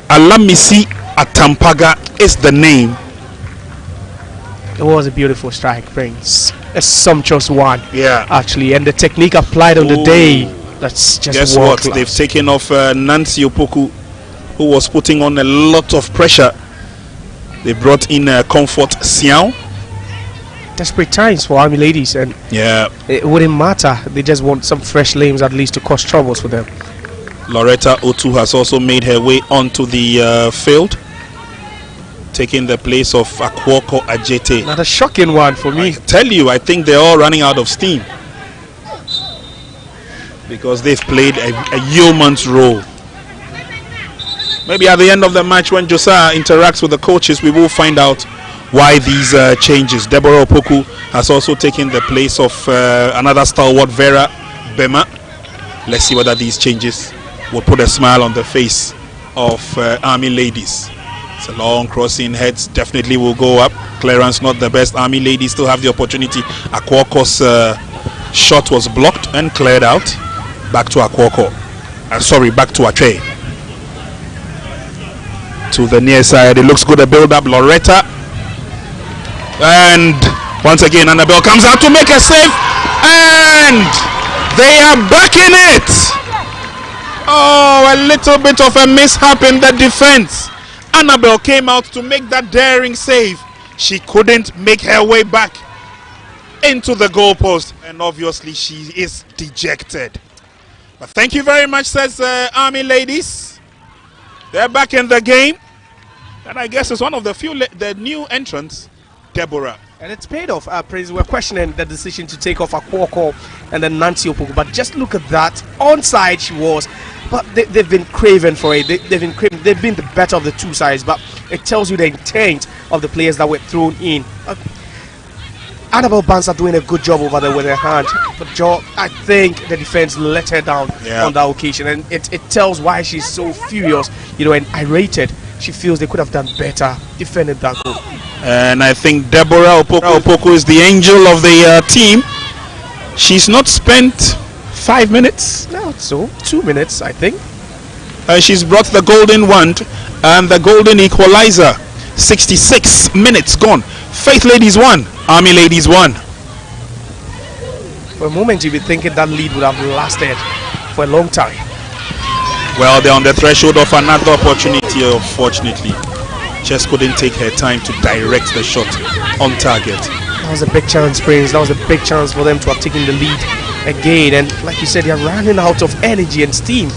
Speaker 1: Alamisi Atampaga is the name.
Speaker 2: It was a beautiful strike, Prince. A sumptuous one.
Speaker 1: Yeah.
Speaker 2: Actually, and the technique applied on the day, that's just
Speaker 1: guess what?
Speaker 2: class.
Speaker 1: They've taken off Nancy Opoku, who was putting on a lot of pressure. They brought in Comfort Siao.
Speaker 2: Desperate times for Army ladies, and
Speaker 1: yeah,
Speaker 2: it wouldn't matter. They just want some fresh names at least to cause troubles for them.
Speaker 1: Loretta Otu has also made her way onto the field, taking the place of Akwoko Ajete.
Speaker 2: Not a shocking one for me.
Speaker 1: I tell you, I think they're all running out of steam because they've played a yeoman's role. Maybe at the end of the match, when Josiah interacts with the coaches, we will find out why these changes. Deborah Opoku has also taken the place of another stalwart, Vera Bema. Let's see whether these changes will put a smile on the face of Army ladies. It's a long crossing, heads definitely will go up. Clearance not the best. Army ladies still have the opportunity. Akwoko's shot was blocked and cleared out. Back to Akwoko. Sorry, back to Atre. To the near side, it looks good. A build up, Loretta, and once again Annabel comes out to make a save, and they are back in it. Oh, a little bit of a mishap in the defense. Annabel came out to make that daring save. She couldn't make her way back into the goalpost, and obviously she is dejected. But thank you very much, says Army ladies. They're back in the game, and I guess it's one of the few the new entrants, Deborah.
Speaker 2: And it's paid off. Prince, we're questioning the decision to take off Akwoko and then Nancy Opoku, but just look at that. Onside she was, but they've been craving for it. They've been the better of the two sides, but it tells you the intent of the players that were thrown in. Annabel Barnes are doing a good job over there with her hand, but I think the defense let her down on that occasion, and it tells why she's so furious, and irritated. She feels they could have done better defending that goal.
Speaker 1: And I think Deborah Opoku is the angel of the team. She's not spent 5 minutes.
Speaker 2: No, so 2 minutes, I think.
Speaker 1: She's brought the golden wand and the golden equalizer. 66 minutes gone. Faith ladies won. Army ladies won.
Speaker 2: For a moment you'd be thinking that lead would have lasted for a long time.
Speaker 1: Well, they're on the threshold of another opportunity. Unfortunately, just couldn't take her time to direct the shot on target.
Speaker 2: That was a big chance, Prince. That was a big chance for them to have taken the lead again, and like you said, they're running out of energy and steam.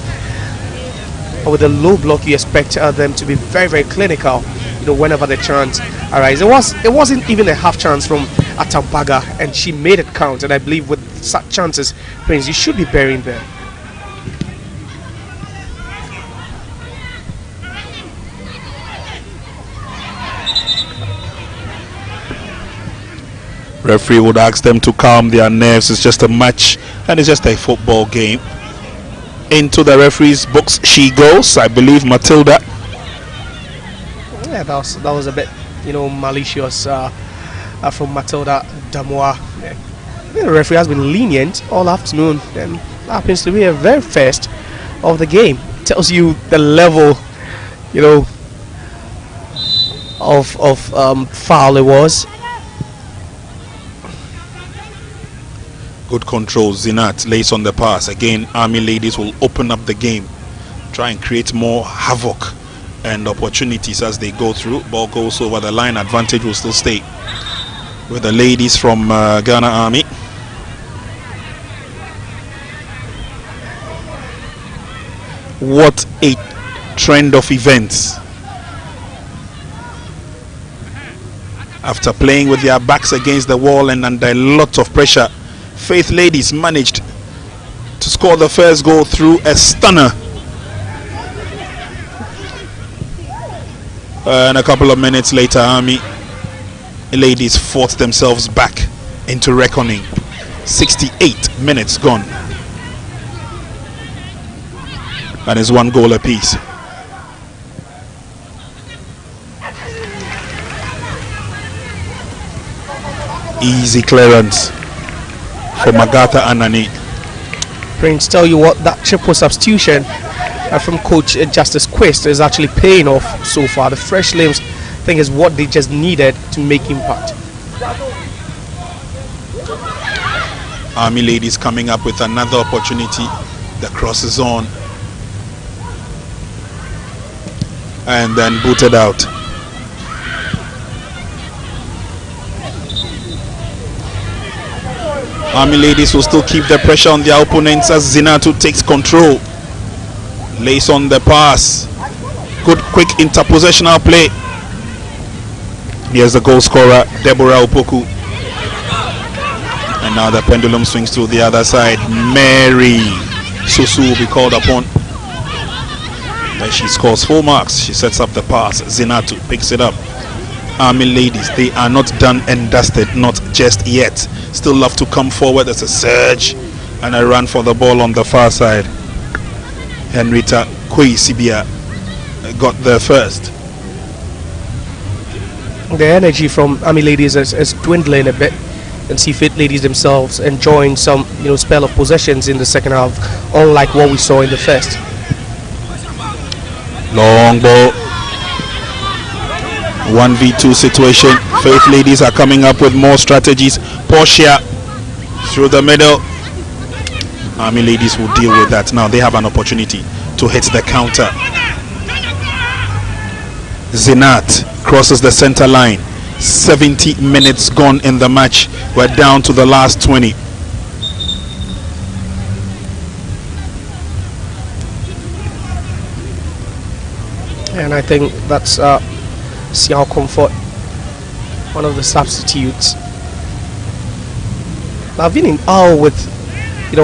Speaker 2: But with a low block, you expect them to be very, very clinical, whenever the chance arises. It wasn't even a half chance from Atampaga, and she made it count. And I believe with such chances, Prince, you should be burying them.
Speaker 1: Referee would ask them to calm their nerves. It's just a match, and it's just a football game. Into the referee's box she goes. I believe Matilda.
Speaker 2: Yeah, that was a bit, malicious from Matilda Damois. The referee has been lenient all afternoon, and happens to be a very first of the game. Tells you the level, foul it was.
Speaker 1: Good control. Zinat lays on the pass. Again, Army ladies will open up the game, try and create more havoc and opportunities as they go through. Ball goes over the line. Advantage will still stay with the ladies from Ghana Army. What a trend of events. After playing with their backs against the wall and under a lot of pressure, Faith ladies managed to score the first goal through a stunner. And a couple of minutes later, Army ladies fought themselves back into reckoning. 68 minutes gone. And it's 1 goal apiece. Easy clearance for Magatha Anani.
Speaker 2: Prince, tell you what, that triple substitution from Coach Justice Quest is actually paying off so far. The fresh limbs, I think, is what they just needed to make impact.
Speaker 1: Army ladies coming up with another opportunity. The cross is on. And then booted out. Army ladies will still keep the pressure on their opponents as Zinatu takes control. Lays on the pass. Good quick interpositional play. Here's the goal scorer, Deborah Opoku. And now the pendulum swings to the other side. Mary Susu will be called upon. As she scores 4 marks, she sets up the pass. Zinatu picks it up. Army ladies, they are not done and dusted, not just yet. Still love to come forward. There's a surge and a run for the ball on the far side. Henrietta Koi Sibia got there first.
Speaker 2: The energy from Army ladies is dwindling a bit, and see Faith ladies themselves enjoying some spell of possessions in the second half, unlike what we saw in the first.
Speaker 1: Long ball. 1v2 situation. Faith ladies are coming up with more strategies. Portia through the middle. Army ladies will deal with that. Now they have an opportunity to hit the counter. Zinat crosses the center line. 70 minutes gone in the match. We're down to the last 20.
Speaker 2: And I think that's Xiao Comfort, one of the substitutes. I've been in awe with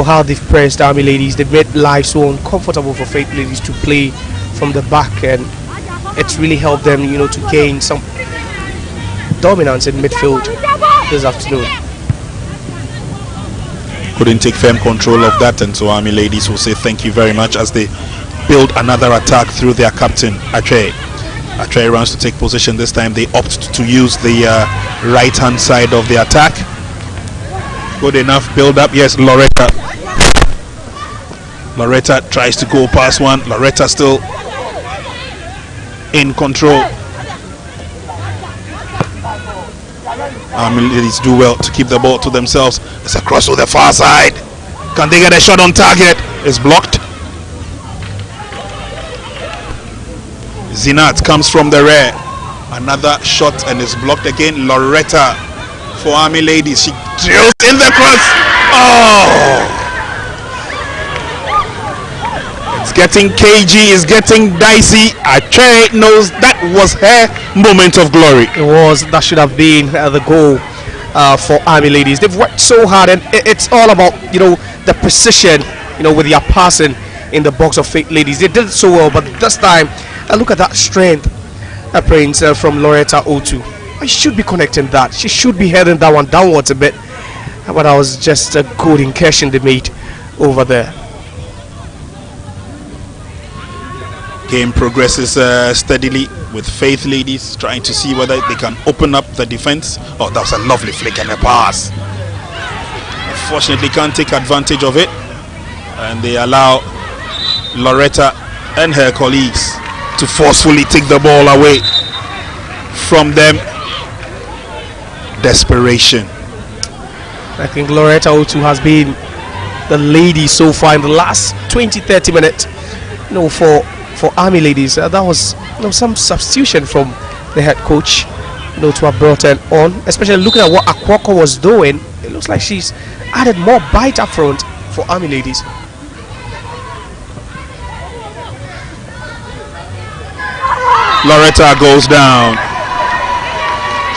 Speaker 2: how they've pressed Army ladies. They've made life so uncomfortable for Faith ladies to play from the back, and it's really helped them to gain some dominance in midfield this afternoon.
Speaker 1: Couldn't take firm control of that, and so Army ladies will say thank you very much as they build another attack through their captain Atre. Atre runs to take position. This time they opt to use the right hand side of the attack. Good enough build up. Yes, Loretta tries to go past one. Loretta still in control. Army ladies do well to keep the ball to themselves. It's a cross to the far side. Can they get a shot on target? It's blocked. Zinat comes from the rear. Another shot and is blocked again. Loretta for Army ladies. She drills in the cross. Oh! It's getting cagey. It's getting dicey. Ache knows that was her moment of glory.
Speaker 2: It was. That should have been the goal for Army ladies. They've worked so hard, and it's all about the precision with their passing in the box of Faith ladies. They did it so well, but this time look at that strength, Prince, from Loretta O2. I should be connecting that. She should be heading that one downwards a bit, but that was just a good incursion they made over there.
Speaker 1: Game progresses steadily with Faith ladies trying to see whether they can open up the defense. Oh, that was a lovely flick and a pass. Unfortunately, can't take advantage of it, and they allow Loretta and her colleagues to forcefully take the ball away. from them. Desperation.
Speaker 2: I think Loretta O2 has been the lady so far in the last 20-30 minutes. For Army ladies, that was some substitution from the head coach. To have brought her on, especially looking at what Akwoko was doing. It looks like she's added more bite up front for Army ladies.
Speaker 1: Loretta goes down.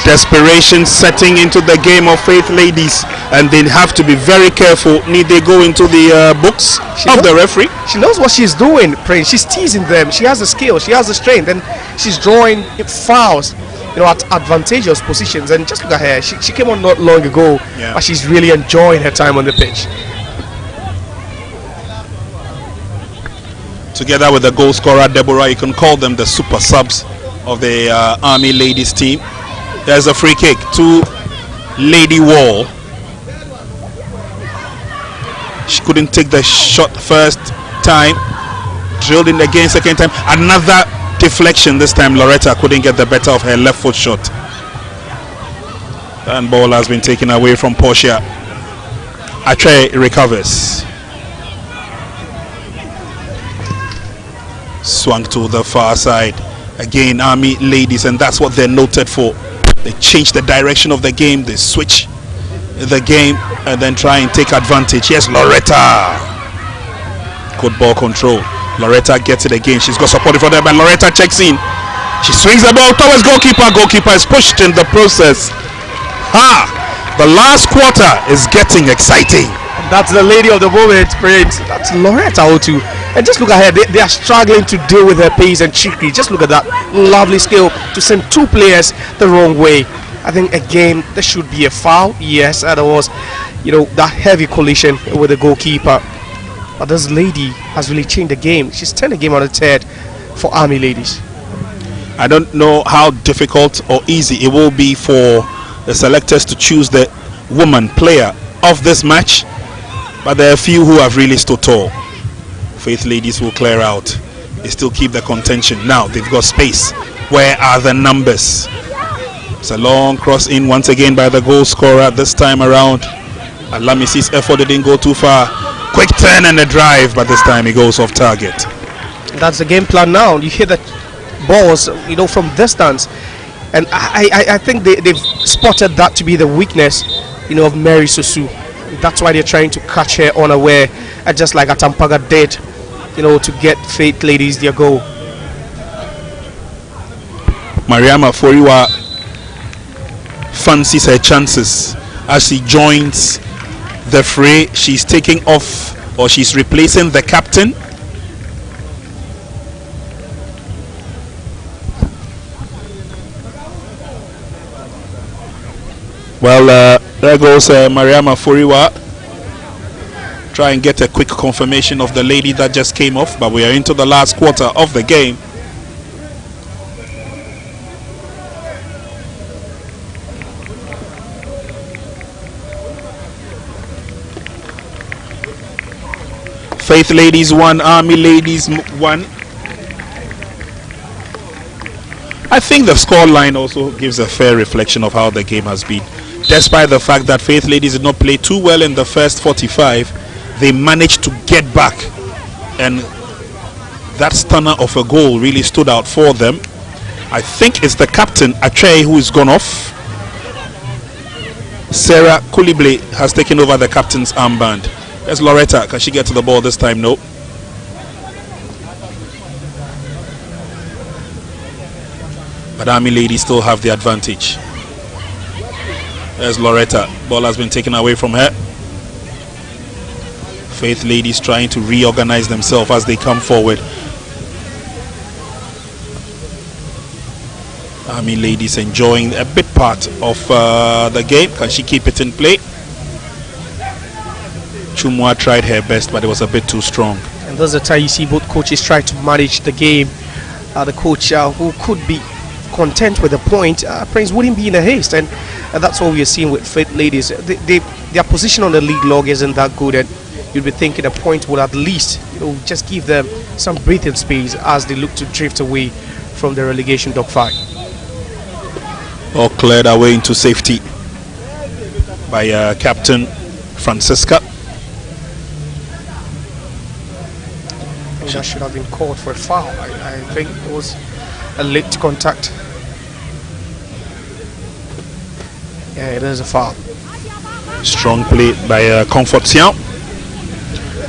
Speaker 1: Desperation setting into the game of Faith ladies, and they have to be very careful. Need they go into the books of the referee?
Speaker 2: She knows what she's doing, Prince. She's teasing them. She has the skill, she has the strength, and she's drawing fouls, at advantageous positions. And just look at her. She came on not long ago, but she's really enjoying her time on the pitch.
Speaker 1: Together with the goal scorer Deborah, you can call them the super subs of the Army ladies team. There's a free kick to Lady Wall. She couldn't take the shot first time. Drilled in again second time. Another deflection this time. Loretta couldn't get the better of her left foot shot. And ball has been taken away from Portia. Ache recovers. Swung to the far side. Again, Army ladies, and that's what they're noted for. They change the direction of the game, they switch the game and then try and take advantage. Yes, Loretta. Good ball control. Loretta gets it again. She's got support for them, and Loretta checks in. She swings the ball towards goalkeeper. Goalkeeper is pushed in the process. The last quarter is getting exciting.
Speaker 2: That's the lady of the moment, Prince. That's Loretta O2. And just look at her. They are struggling to deal with her pace and trickery. Just look at that lovely skill to send two players the wrong way. I think again there should be a foul. Yes, and there was, that heavy collision with the goalkeeper. But this lady has really changed the game. She's turned the game on its head for Army ladies.
Speaker 1: I don't know how difficult or easy it will be for the selectors to choose the woman player of this match, but there are a few who have really stood tall. Faith ladies will clear out. They still keep the contention. Now they've got space. Where are the numbers? It's a long cross in once again by the goal scorer this time around. Alamisi's effort didn't go too far. Quick turn and a drive, but this time he goes off target.
Speaker 2: That's the game plan now. You hear the balls, from distance, and I think they've spotted that to be the weakness, of Mary Sosu. That's why they're trying to catch her unaware, just like Atampaga did, to get Faith ladies their goal.
Speaker 1: Mariama Foriwa fancies her chances as she joins the fray. She's taking off, or she's replacing the captain. Well, there goes Mariama Foriwa. Try and get a quick confirmation of the lady that just came off, but we are into the last quarter of the game. Faith ladies 1, Army ladies 1. I think the score line also gives a fair reflection of how the game has been. Despite the fact that Faith ladies did not play too well in the first 45, they managed to get back, and that stunner of a goal really stood out for them. I think it's the captain Ache who is gone off. Sarah Koulibaly has taken over the captain's armband. There's Loretta. Can she get to the ball this time? No. But Army ladies still have the advantage. There's Loretta. Ball has been taken away from her. Faith ladies trying to reorganize themselves as they come forward. Army ladies enjoying a bit part of the game. Can she keep it in play? Chumwa tried her best, but it was a bit too strong.
Speaker 2: And those are the time you see both coaches try to manage the game. The coach who could be content with a point, Prince wouldn't be in a haste, and that's what we are seeing with Faith ladies. Their position on the league log isn't that good, and you'd be thinking a point would at least just give them some breathing space as they look to drift away from the relegation dogfight.
Speaker 1: All cleared away into safety by Captain Francisca.
Speaker 2: That should have been called for a foul. I think it was a late contact. Yeah, it is a foul.
Speaker 1: Strong play by Comfort Sian,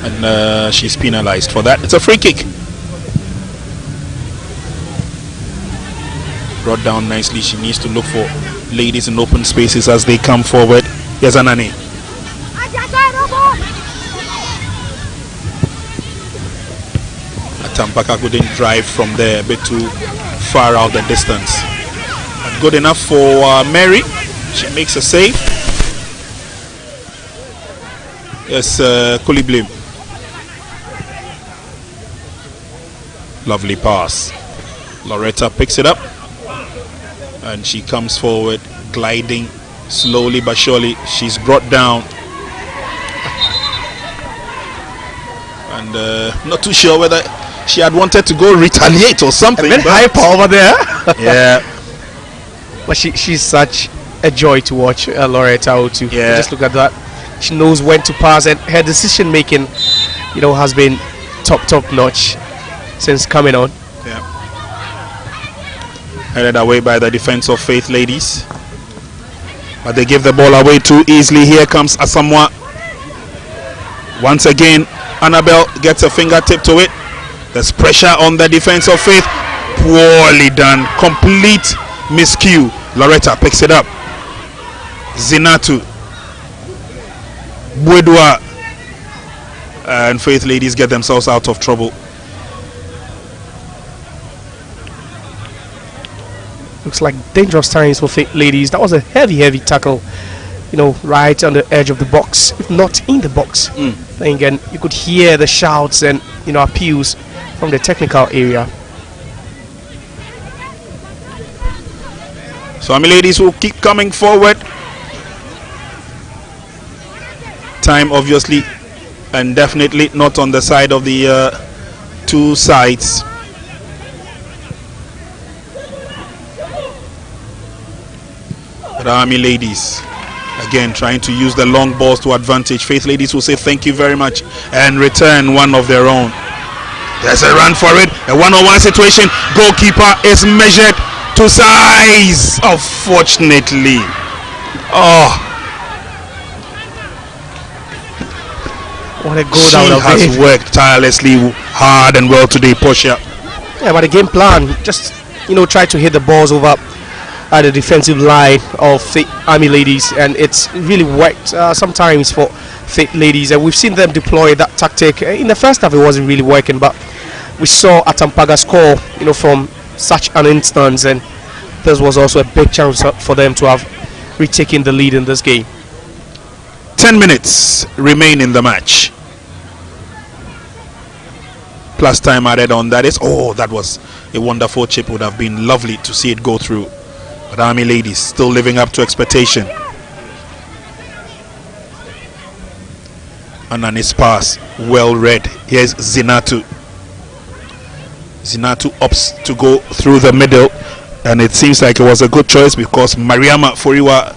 Speaker 1: and she's penalized for that. It's a free kick. Brought down nicely. She needs to look for ladies in open spaces as they come forward. Here's Anani. Tampaka couldn't drive from there, a bit too far out the distance. And good enough for Mary. She makes a save. Yes, Kuliblim. Lovely pass. Loretta picks it up and she comes forward, gliding slowly but surely. She's brought down. And not too sure whether she had wanted to go retaliate or something.
Speaker 2: A bit hyper over there.
Speaker 1: Yeah.
Speaker 2: But she's such a joy to watch, Loretta O2.
Speaker 1: Yeah.
Speaker 2: Just look at that. She knows when to pass, and her decision making, has been top notch since coming on.
Speaker 1: Yeah. Headed away by the defense of Faith Ladies, but they give the ball away too easily. Here comes Asamoah. Once again, Annabel gets a fingertip to it. There's pressure on the defense of Faith. Poorly done. Complete miscue. Loretta picks it up. Zinatu. Bwedwa. And Faith Ladies get themselves out of trouble.
Speaker 2: Looks like dangerous times for Faith Ladies. That was a heavy tackle, right on the edge of the box, if not in the box. And you could hear the shouts and appeals from the technical area.
Speaker 1: So Army Ladies will keep coming forward. Time obviously and definitely not on the side of the two sides. But Army Ladies again trying to use the long balls to advantage. Faith Ladies will say thank you very much and return one of their own. There's a run for it. A one-on-one situation. Goalkeeper is measured to size. Unfortunately.
Speaker 2: What a goal
Speaker 1: She
Speaker 2: that would have
Speaker 1: has
Speaker 2: been.
Speaker 1: worked tirelessly hard and well today, Portia.
Speaker 2: Yeah, but the game plan, just try to hit the balls over at the defensive line of the Army Ladies, and it's really worked sometimes for Faith Ladies, and we've seen them deploy that tactic. In the first half it wasn't really working, but we saw Atampaga score from such an instance, and this was also a big chance for them to have retaken the lead in this game.
Speaker 1: 10 minutes remain in the match. Plus time added on. That was a wonderful chip. Would have been lovely to see it go through. But Army Ladies still living up to expectation. Anani's pass, well read. Here's Zinatu. Zinatu opts to go through the middle, and it seems like it was a good choice because Mariama Foriwa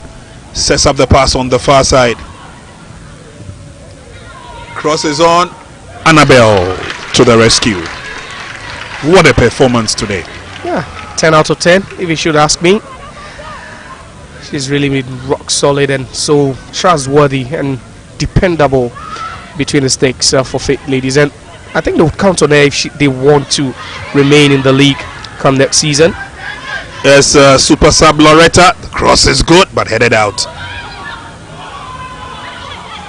Speaker 1: sets up the pass on the far side. Crosses on. Annabel to the rescue. What a performance today.
Speaker 2: Yeah, 10 out of 10 if you should ask me. She's really been rock solid and so trustworthy and dependable between the stakes for Faith Ladies, and I think they would count on her if they want to remain in the league come next season.
Speaker 1: Yes, super sub Loretta. The cross is good but headed out.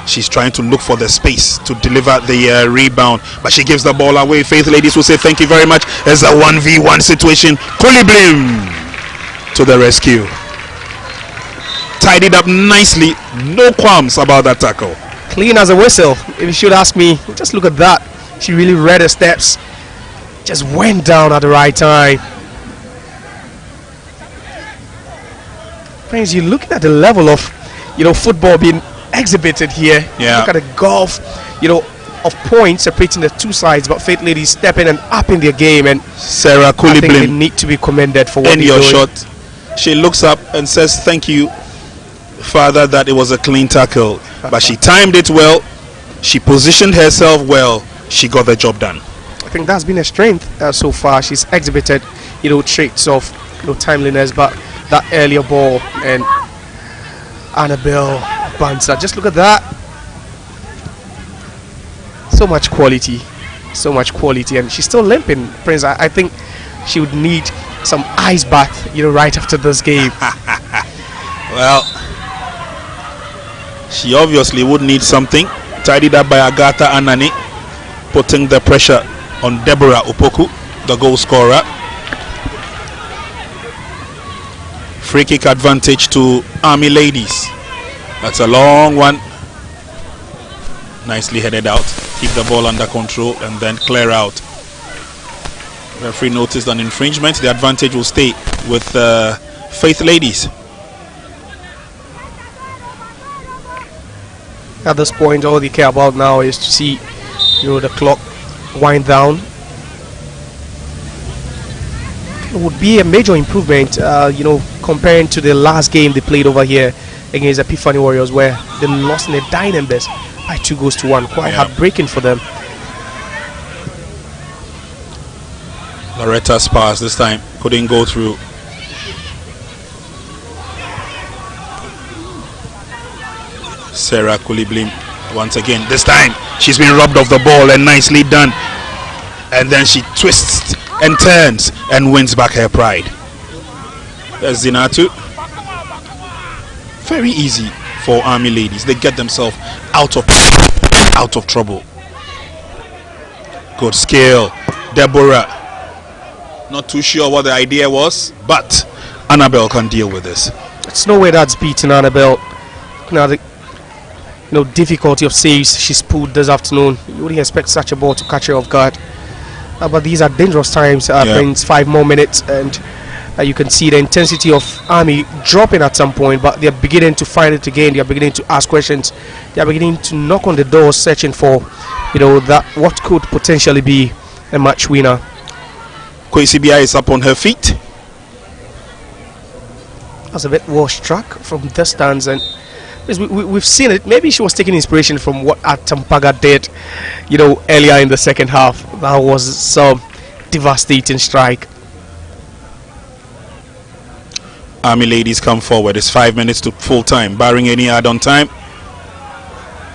Speaker 1: She's trying to look for the space to deliver the rebound, but she gives the ball away. Faith Ladies will say thank you very much. There's a 1v1 situation. Kuliblim to the rescue. Tidied up nicely. No qualms about that tackle.
Speaker 2: Clean as a whistle, if you should ask me. Just look at that. She really read her steps. Just went down at the right time. Friends, you're looking at the level of football being exhibited here.
Speaker 1: Yeah.
Speaker 2: Look at the gulf of points separating the two sides, but Faith Ladies stepping and upping their game, and
Speaker 1: Sarah
Speaker 2: I think they
Speaker 1: Kuliblim
Speaker 2: need to be commended for what
Speaker 1: in
Speaker 2: they're
Speaker 1: your
Speaker 2: doing.
Speaker 1: shot. She looks up and says, "Thank you, Father, that it was a clean tackle." But she timed it well. She positioned herself well. She got the job done.
Speaker 2: I think that's been a strength so far. She's exhibited, traits of timeliness, but that earlier ball and Annabel Banza. Just look at that. So much quality, and she's still limping, Prince. I think she would need some ice bath, right after this game.
Speaker 1: Well, she obviously would need something. Tidied up by Agatha Anani, putting the pressure on Deborah Opoku, the goal scorer. Free kick advantage to Army Ladies. That's a long one. Nicely headed out. Keep the ball under control and then clear out. Referee noticed an infringement. The advantage will stay with Faith Ladies.
Speaker 2: At this point, all they care about now is to see, the clock wind down. It would be a major improvement, comparing to the last game they played over here against Epiphany Warriors, where they lost in the dying embers by 2-1. Quite heartbreaking for them.
Speaker 1: Loretta's pass this time couldn't go through. Sarah Kuliblim once again. This time she's been robbed of the ball and nicely done. And then she twists and turns and wins back her pride. There's Zinatu. Very easy for Army Ladies. They get themselves out of trouble. Good skill. Deborah. Not too sure what the idea was, but Annabel can deal with this.
Speaker 2: It's no way that's beaten Annabel. Now the difficulty of saves she's pulled this afternoon. You wouldn't expect such a ball to catch her off guard. But these are dangerous times. Brings 5 more minutes, and you can see the intensity of Army dropping at some point. But they're beginning to find it again. They're beginning to ask questions. They're beginning to knock on the door, searching for, that what could potentially be a match winner.
Speaker 1: Kwesibia is up on her feet.
Speaker 2: That's a bit well struck from distance, and we've seen it. Maybe she was taking inspiration from what Atampaga did, earlier in the second half. That was some devastating strike.
Speaker 1: Army Ladies come forward. It's 5 minutes to full time, barring any add-on time.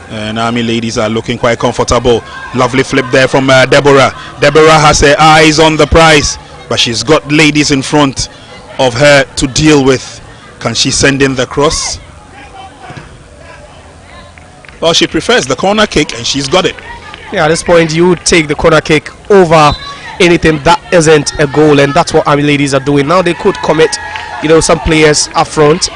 Speaker 1: And Army Ladies are looking quite comfortable. Lovely flip there from Deborah. Deborah has her eyes on the prize, but she's got ladies in front of her to deal with. Can she send in the cross? Well, she prefers the corner kick, and she's got it.
Speaker 2: Yeah, at this point, you would take the corner kick over anything that isn't a goal, and that's what Army Ladies are doing. Now they could commit, some players up front.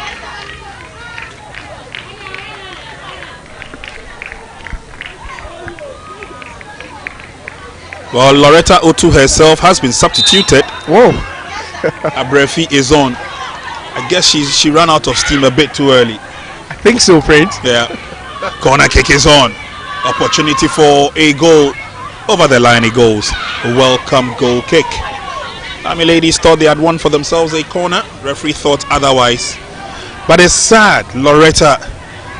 Speaker 1: Well, Loretta Otu herself has been substituted.
Speaker 2: Whoa.
Speaker 1: Abrefi is on. I guess she ran out of steam a bit too early.
Speaker 2: I think so, Fred.
Speaker 1: Yeah. Corner kick is on. Opportunity for a goal. Over the line it goes. A welcome goal kick. Army Ladies thought they had won for themselves a corner. Referee thought otherwise. But it's sad. Loretta,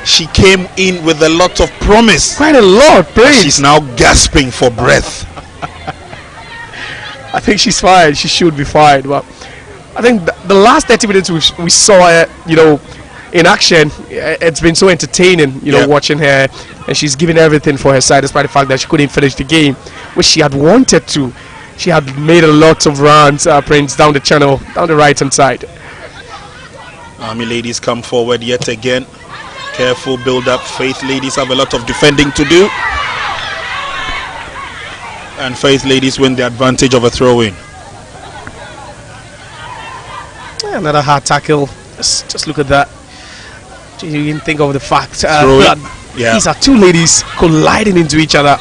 Speaker 1: she came in with a lot of promise.
Speaker 2: Quite a lot, Prince.
Speaker 1: She's now gasping for breath.
Speaker 2: I think she's fine. She should be fine. But I think the last 30 minutes we saw her, in action, it's been so entertaining, watching her, and she's giving everything for her side, despite the fact that she couldn't finish the game, which she had wanted to. She had made a lot of runs, Prince, down the channel, down the right hand side.
Speaker 1: Army Ladies come forward yet again. Careful build up. Faith Ladies have a lot of defending to do. And Faith Ladies win the advantage of a throw-in.
Speaker 2: Another hard tackle. Just look at that. You didn't think of the fact that these are two ladies colliding into each other.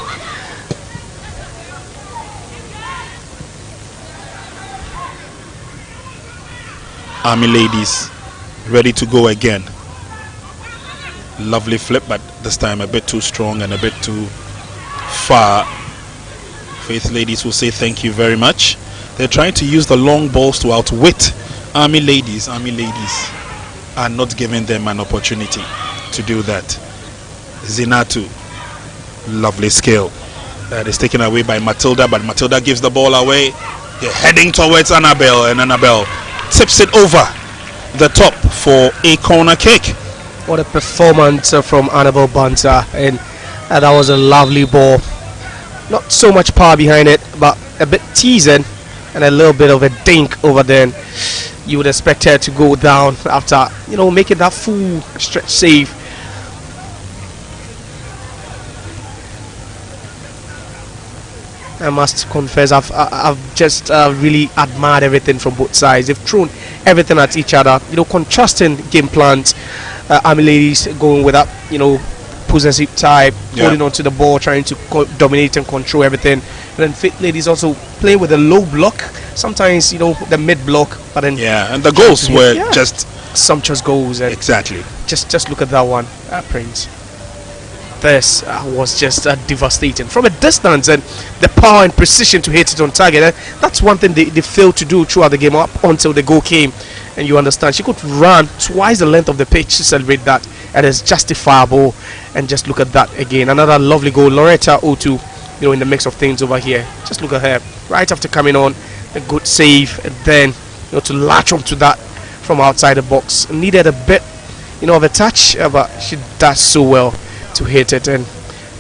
Speaker 1: Army Ladies ready to go again. Lovely flip, but this time a bit too strong and a bit too far. Faith Ladies will say thank you very much. They're trying to use the long balls to outwit Army ladies are not giving them an opportunity to do that. Zinatu, lovely skill. That is taken away by Matilda, but Matilda gives the ball away. They're heading towards Annabel, and Annabel tips it over the top for a corner kick.
Speaker 2: What a performance from Annabel Banza, and that was a lovely ball. Not so much power behind it, but a bit teasing and a little bit of a dink over there. You would expect her to go down after, you know, making that full stretch save. I must confess, I've just really admired everything from both sides. They've thrown everything at each other, you know, contrasting game plans. Army ladies going with that, you know, possessive type, holding on to the ball, trying to dominate and control everything. And then Fit ladies also playing with a low block, sometimes, you know, the mid block, but then
Speaker 1: and the goals were just
Speaker 2: sumptuous goals. And
Speaker 1: exactly.
Speaker 2: Just look at that one, Prince. This was just devastating from a distance, and the power and precision to hit it on target. That's one thing they failed to do throughout the game up until the goal came. And you understand, she could run twice the length of the pitch to celebrate that, and it's justifiable. And just look at that again, another lovely goal. Loretta O2, you know, in the mix of things over here. Just look at her right after coming on, a good save, and then, you know, to latch onto that from outside the box. Needed a bit, you know, of a touch, but she does so well to hit it. And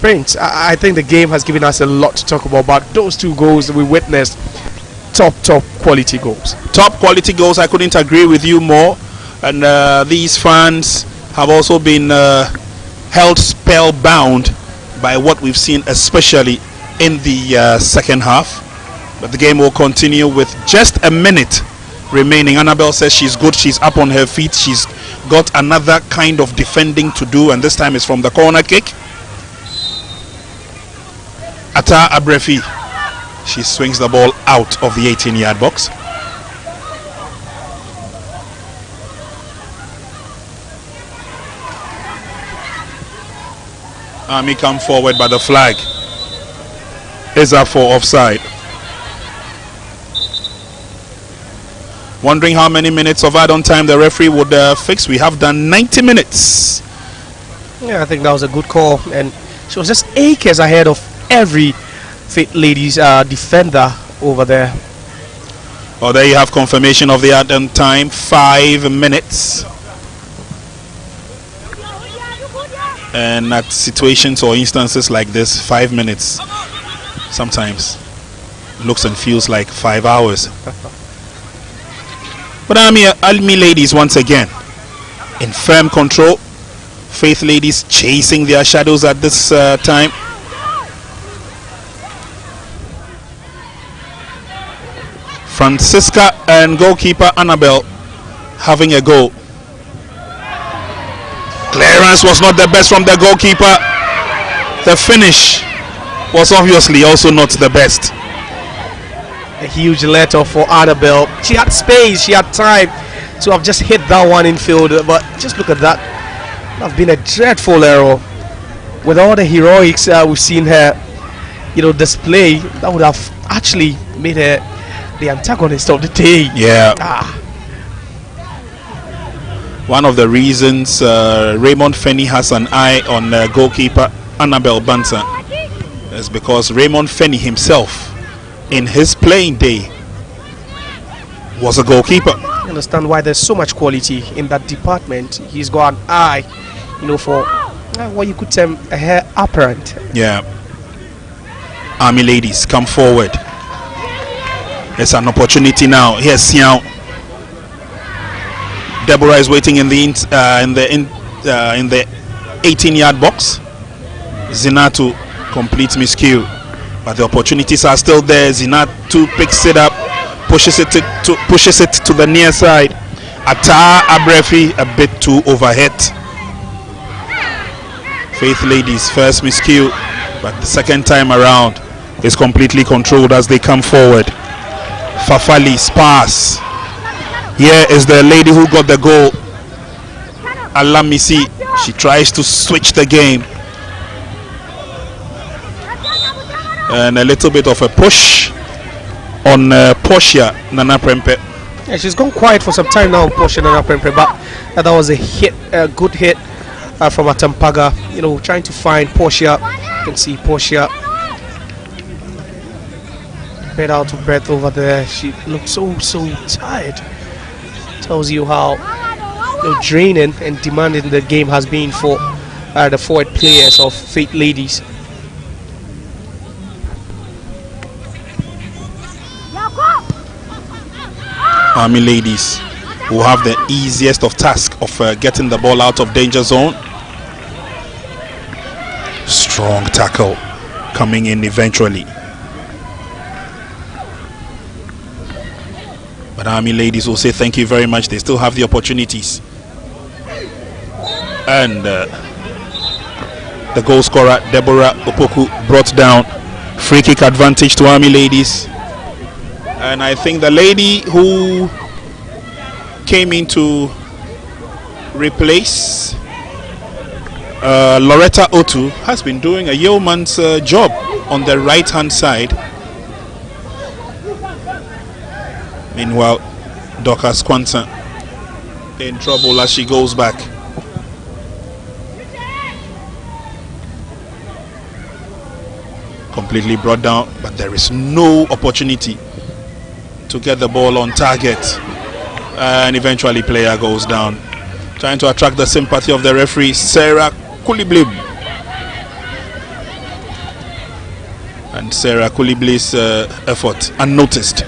Speaker 2: Prince, I think the game has given us a lot to talk about those two goals that we witnessed. Top quality goals.
Speaker 1: Top quality goals. I couldn't agree with you more. And these fans have also been held spellbound by what we've seen, especially in the second half. But the game will continue with just a minute remaining. Annabel says she's good, she's up on her feet, she's got another kind of defending to do, and this time it's from the corner kick. Ata Abrefi, she swings the ball out of the 18-yard box. Army come forward, but the flag is up for offside. Wondering how many minutes of add-on time the referee would fix. We have done 90 minutes.
Speaker 2: Yeah, I think that was a good call, and she was just acres ahead of every Fit ladies defender over there.
Speaker 1: Oh, there you have confirmation of the add-on time, 5 minutes. And at situations or instances like this, 5 minutes sometimes looks and feels like 5 hours. But Army ladies once again in firm control. Faith ladies chasing their shadows at this time. Francisca and goalkeeper Annabel having a go. Clearance was not the best from the goalkeeper. The finish was obviously also not the best.
Speaker 2: A huge letter for Annabel. She had space, she had time to have just hit that one in field, but just look at that. That have been a dreadful error. With all the heroics we've seen her, you know, display, that would have actually made her the antagonist of the day.
Speaker 1: One of the reasons Raymond Fenny has an eye on goalkeeper Annabel Banza is because Raymond Fenny himself, in his playing day, was a goalkeeper.
Speaker 2: I understand why there's so much quality in that department. He's got an eye, you know, for what you could term a hair apparent.
Speaker 1: Yeah. Army ladies, come forward. It's an opportunity now. Here's Siao. Deborah is waiting in the 18-yard box. Zinatu completes miscue, but the opportunities are still there. Zinatu picks it up, pushes it to the near side. Ata Abrefi a bit too overhead. Faith ladies first miscue, but the second time around is completely controlled as they come forward. Fafali's pass. Here is the lady who got the goal, Alamisi. She tries to switch the game, and a little bit of a push on Portia Nana Prempe.
Speaker 2: Yeah, she's gone quiet for some time now, Portia Nanaprempre, but that was a hit, a good hit from Atampaga. You know, trying to find Portia. You can see Portia a bit out of breath over there. She looks so tired. Tells you how draining and demanding the game has been for the forward players of Faith Ladies.
Speaker 1: Army Ladies will have the easiest of task of getting the ball out of danger zone. Strong tackle coming in eventually. But Army Ladies will say thank you very much. They still have the opportunities. And the goal scorer, Deborah Opoku, brought down. Free kick advantage to Army Ladies. And I think the lady who came in to replace Loretta Otu has been doing a yeoman's job on the right hand side. Meanwhile, Dorcas Kwanzaa in trouble as she goes back. Completely brought down, but there is no opportunity to get the ball on target, and eventually player goes down. Trying to attract the sympathy of the referee, Sarah Koulibaly. And Sarah Koulibaly's effort unnoticed.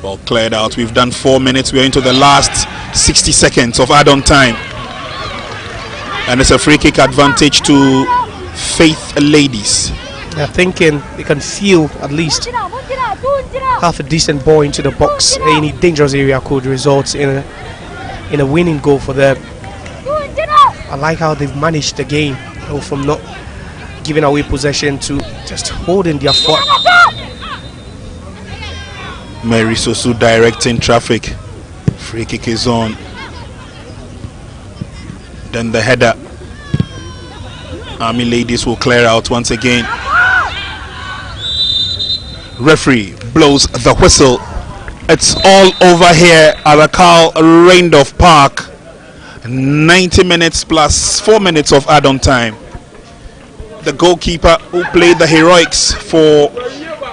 Speaker 1: Ball cleared out. We've done 4 minutes. We're into the last 60 seconds of add-on time. And it's a free kick advantage to Faith Ladies.
Speaker 2: They're thinking they can feel at least half a decent ball into the box. Any dangerous area could result in a winning goal for them. I like how they've managed the game, you know, from not giving away possession to just holding their foot.
Speaker 1: Mary Sosu directing traffic. Free kick is on. Then the header. Army Ladies will clear out once again. Referee blows the whistle. It's all over here at the Carl Randolph Park. 90 minutes plus 4 minutes of add-on time. The goalkeeper who played the heroics for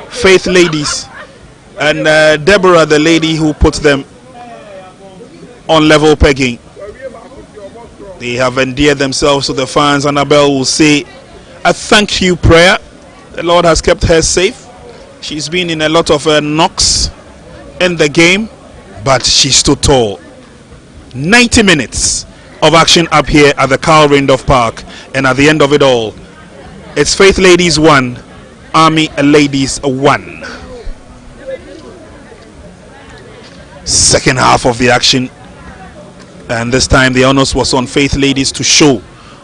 Speaker 1: Faith Ladies, and Deborah, the lady who put them on level pegging. They have endeared themselves to the fans. Annabel will say a thank you prayer. The Lord has kept her safe. She's been in a lot of knocks in the game, but she stood tall. 90 minutes of action up here at the Carl Randolph Park, and at the end of it all, it's Faith Ladies 1, Army Ladies 1. Second half of the action, and this time the onus was on Faith Ladies to show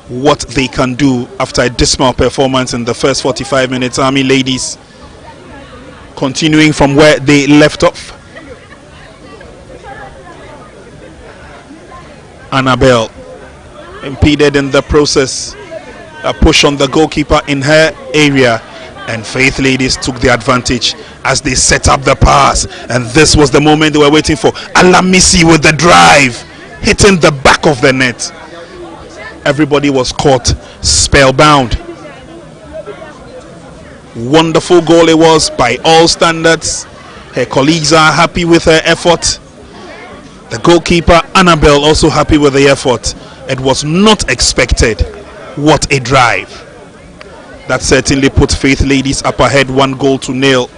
Speaker 1: what they can do after a dismal performance in the first 45 minutes. Army Ladies continuing from where they left off. Annabel impeded in the process. A push on the goalkeeper in her area, and Faith Ladies took the advantage as they set up the pass, and this was the moment they were waiting for. Alamisi with the drive, hitting the back of the net. Everybody was caught spellbound. Wonderful goal it was by all standards. Her colleagues are happy with her effort. The goalkeeper Annabel also happy with the effort. It was not expected. What a drive. That certainly put Faith Ladies up ahead 1-0.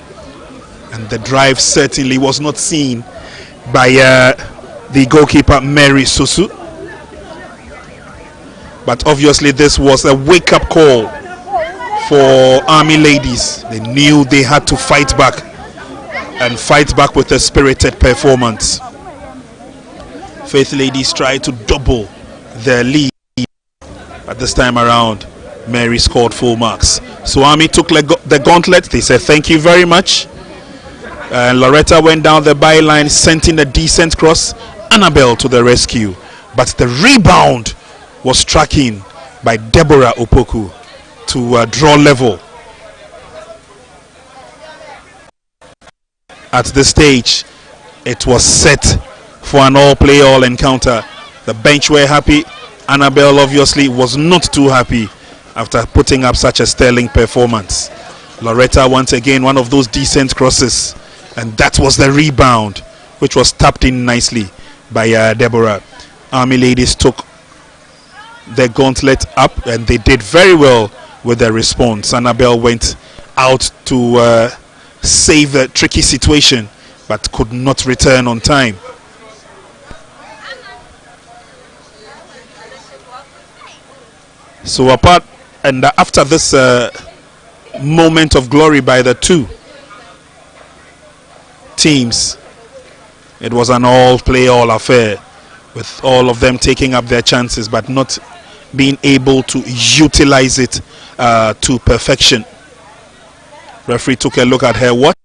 Speaker 1: And the drive certainly was not seen by the goalkeeper Mary Susu. But obviously this was a wake-up call for Army Ladies. They knew they had to fight back, and fight back with a spirited performance. Faith Ladies tried to double their lead, but this time around Mary scored full marks. So Army took the gauntlet. They said thank you very much. Loretta went down the byline, sent in a decent cross. Annabel to the rescue, but the rebound was tracking by Deborah Opoku to draw level. At this stage, it was set for an all-play-all encounter. The bench were happy. Annabel obviously was not too happy after putting up such a sterling performance. Loretta once again, one of those decent crosses, and that was the rebound, which was tapped in nicely by Deborah. Army ladies took their gauntlet up, and they did very well with their response. Annabel went out to save a tricky situation, but could not return on time. So apart and after this moment of glory by the two teams, it was an all-play-all affair, with all of them taking up their chances but not being able to utilize it to perfection. Referee took a look at her watch,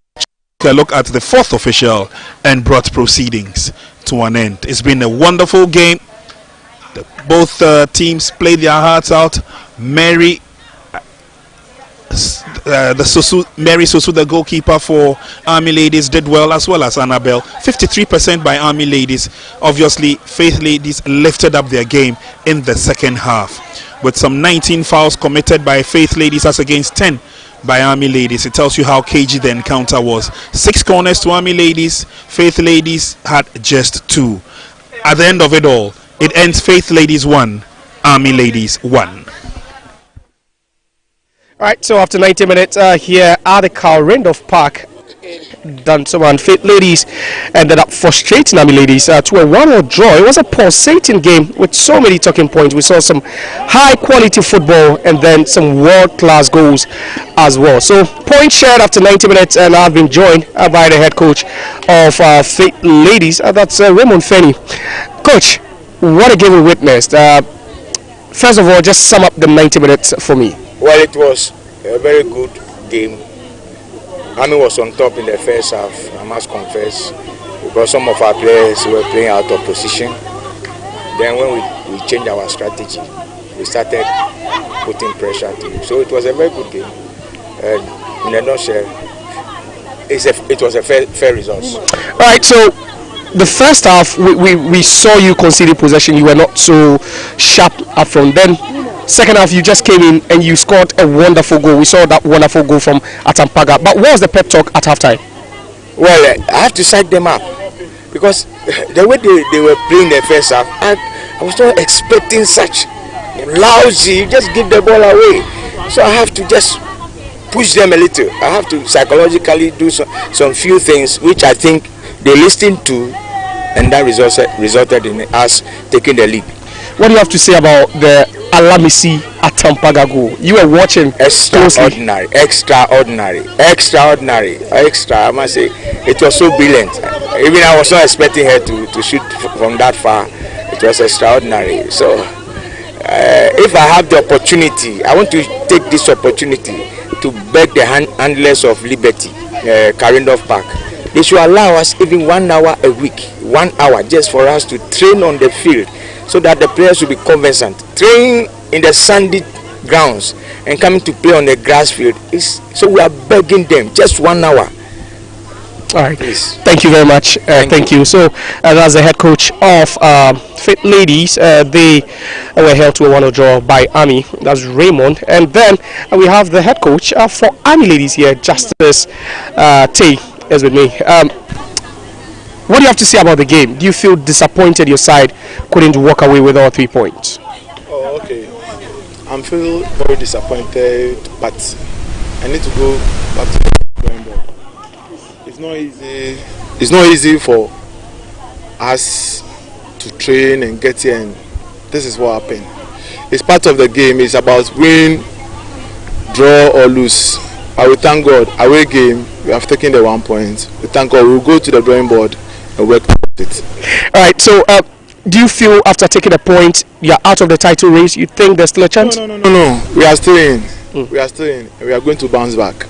Speaker 1: took a look at the fourth official, and brought proceedings to an end. It's been a wonderful game. Both teams played their hearts out. Mary Sosu, the goalkeeper for Army Ladies, did well as Annabel. 53% by Army Ladies. Obviously, Faith Ladies lifted up their game in the second half, with some 19 fouls committed by Faith Ladies as against 10 by Army Ladies. It tells you how cagey the encounter was. 6 corners to Army Ladies. Faith Ladies had just 2. At the end of it all, it ends Faith Ladies 1, Army Ladies 1.
Speaker 2: Alright, so after 90 minutes here at the Calrendorf Park, Dunsoman Faith Ladies ended up frustrating Army Ladies to a 1-1 draw. It was a pulsating game with so many talking points. We saw some high quality football and then some world class goals as well. So points shared after 90 minutes, and I've been joined by the head coach of Faith Ladies, that's Raymond Fenny. Coach, what a game we witnessed. First of all, just sum up the 90 minutes for me.
Speaker 14: Well, it was a very good game. Army was on top in the first half, I must confess, because some of our players were playing out of position. Then when we changed our strategy, we started putting pressure to it. So it was a very good game. And in a nutshell, it was a fair result.
Speaker 2: All right, so the first half, we saw you conceding possession. You were not so sharp up front. Then second half, you just came in and you scored a wonderful goal. We saw that wonderful goal from Atampaga. But what was the pep talk at halftime?
Speaker 14: Well, I have to psych them up, because the way they were playing the first half, I was not expecting such lousy, just give the ball away. So I have to just push them a little. I have to psychologically do some few things which I think they listened to, and that resulted in us taking the lead.
Speaker 2: What do you have to say about the Alamisi Atampaga goal? You were watching.
Speaker 14: Extraordinary. I must say, it was so brilliant. Even I was not expecting her to shoot from that far. It was extraordinary. So, if I have the opportunity, I want to take this opportunity to beg the handlers of Liberty, Calrendorf Park. They should allow us even 1 hour a week, 1 hour just for us to train on the field, so that the players will be conversant. Training in the sandy grounds and coming to play on the grass field so we are begging them just 1 hour.
Speaker 2: All right, please. Thank you very much. Thank you. So as the head coach of Faith Ladies, they were held to a 1-0 draw by Army. That's Raymond. And then we have the head coach for Army Ladies here, Justice Tay, is with me. What do you have to say about the game? Do you feel disappointed your side couldn't walk away with all 3 points?
Speaker 15: Oh, okay. I'm feeling very disappointed, but I need to go back to the drawing board. It's not easy. It's not easy for us to train and get here, and this is what happened. It's part of the game. It's about win, draw or lose. I will thank God. Away game, we have taken the 1 point. We thank God. We will go to the drawing board and work with it.
Speaker 2: All right. So, do you feel after taking a point, you're out of the title race? You think there's still a chance?
Speaker 15: No. We are still in. We are still in. We are going to bounce back.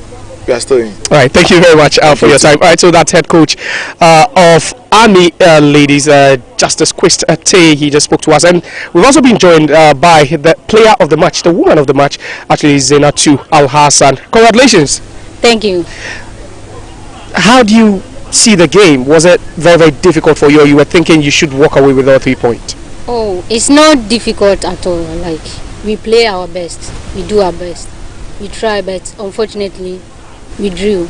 Speaker 15: we are still in.
Speaker 2: All right, thank you very much for your time. All right, so that's head coach of Army Ladies, Justice Quist Tay. He just spoke to us, and we've also been joined by the player of the match, the woman of the match, actually Zainatu Al Hassan. Congratulations.
Speaker 16: Thank you.
Speaker 2: How do you see the game? Was it very, very difficult for you, or you were thinking you should walk away with all 3 points?
Speaker 16: Oh, it's not difficult at all. Like, we play our best, we do our best, we try, but unfortunately we drew.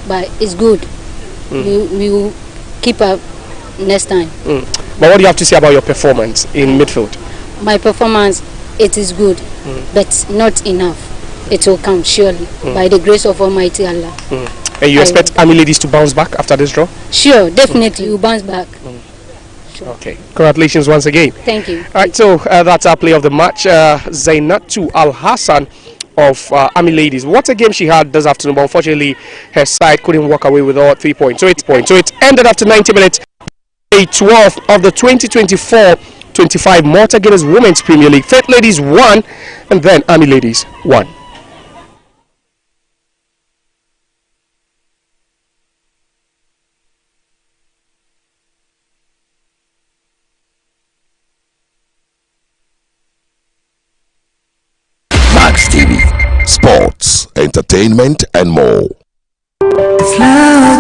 Speaker 16: But it's good. We will keep up next time.
Speaker 2: But what do you have to say about your performance in midfield?
Speaker 16: My performance, it is good, but not enough. It will come surely by the grace of Almighty Allah.
Speaker 2: And you expect Army Ladies to bounce back after this draw?
Speaker 16: Sure, definitely we'll bounce back. Sure.
Speaker 2: Okay, congratulations once again.
Speaker 16: Thank you.
Speaker 2: All right, so that's our play of the match. Zainatu Al Hassan of Army Ladies. What a game she had this afternoon, but unfortunately her side couldn't walk away with all 3 points. So it ended after 90 minutes. Day 12 of the 2024-25 Malta Guinness Women's Premier League. Faith Ladies won, and then Army Ladies won.
Speaker 3: Max TV, sports, entertainment, and more.
Speaker 4: It's like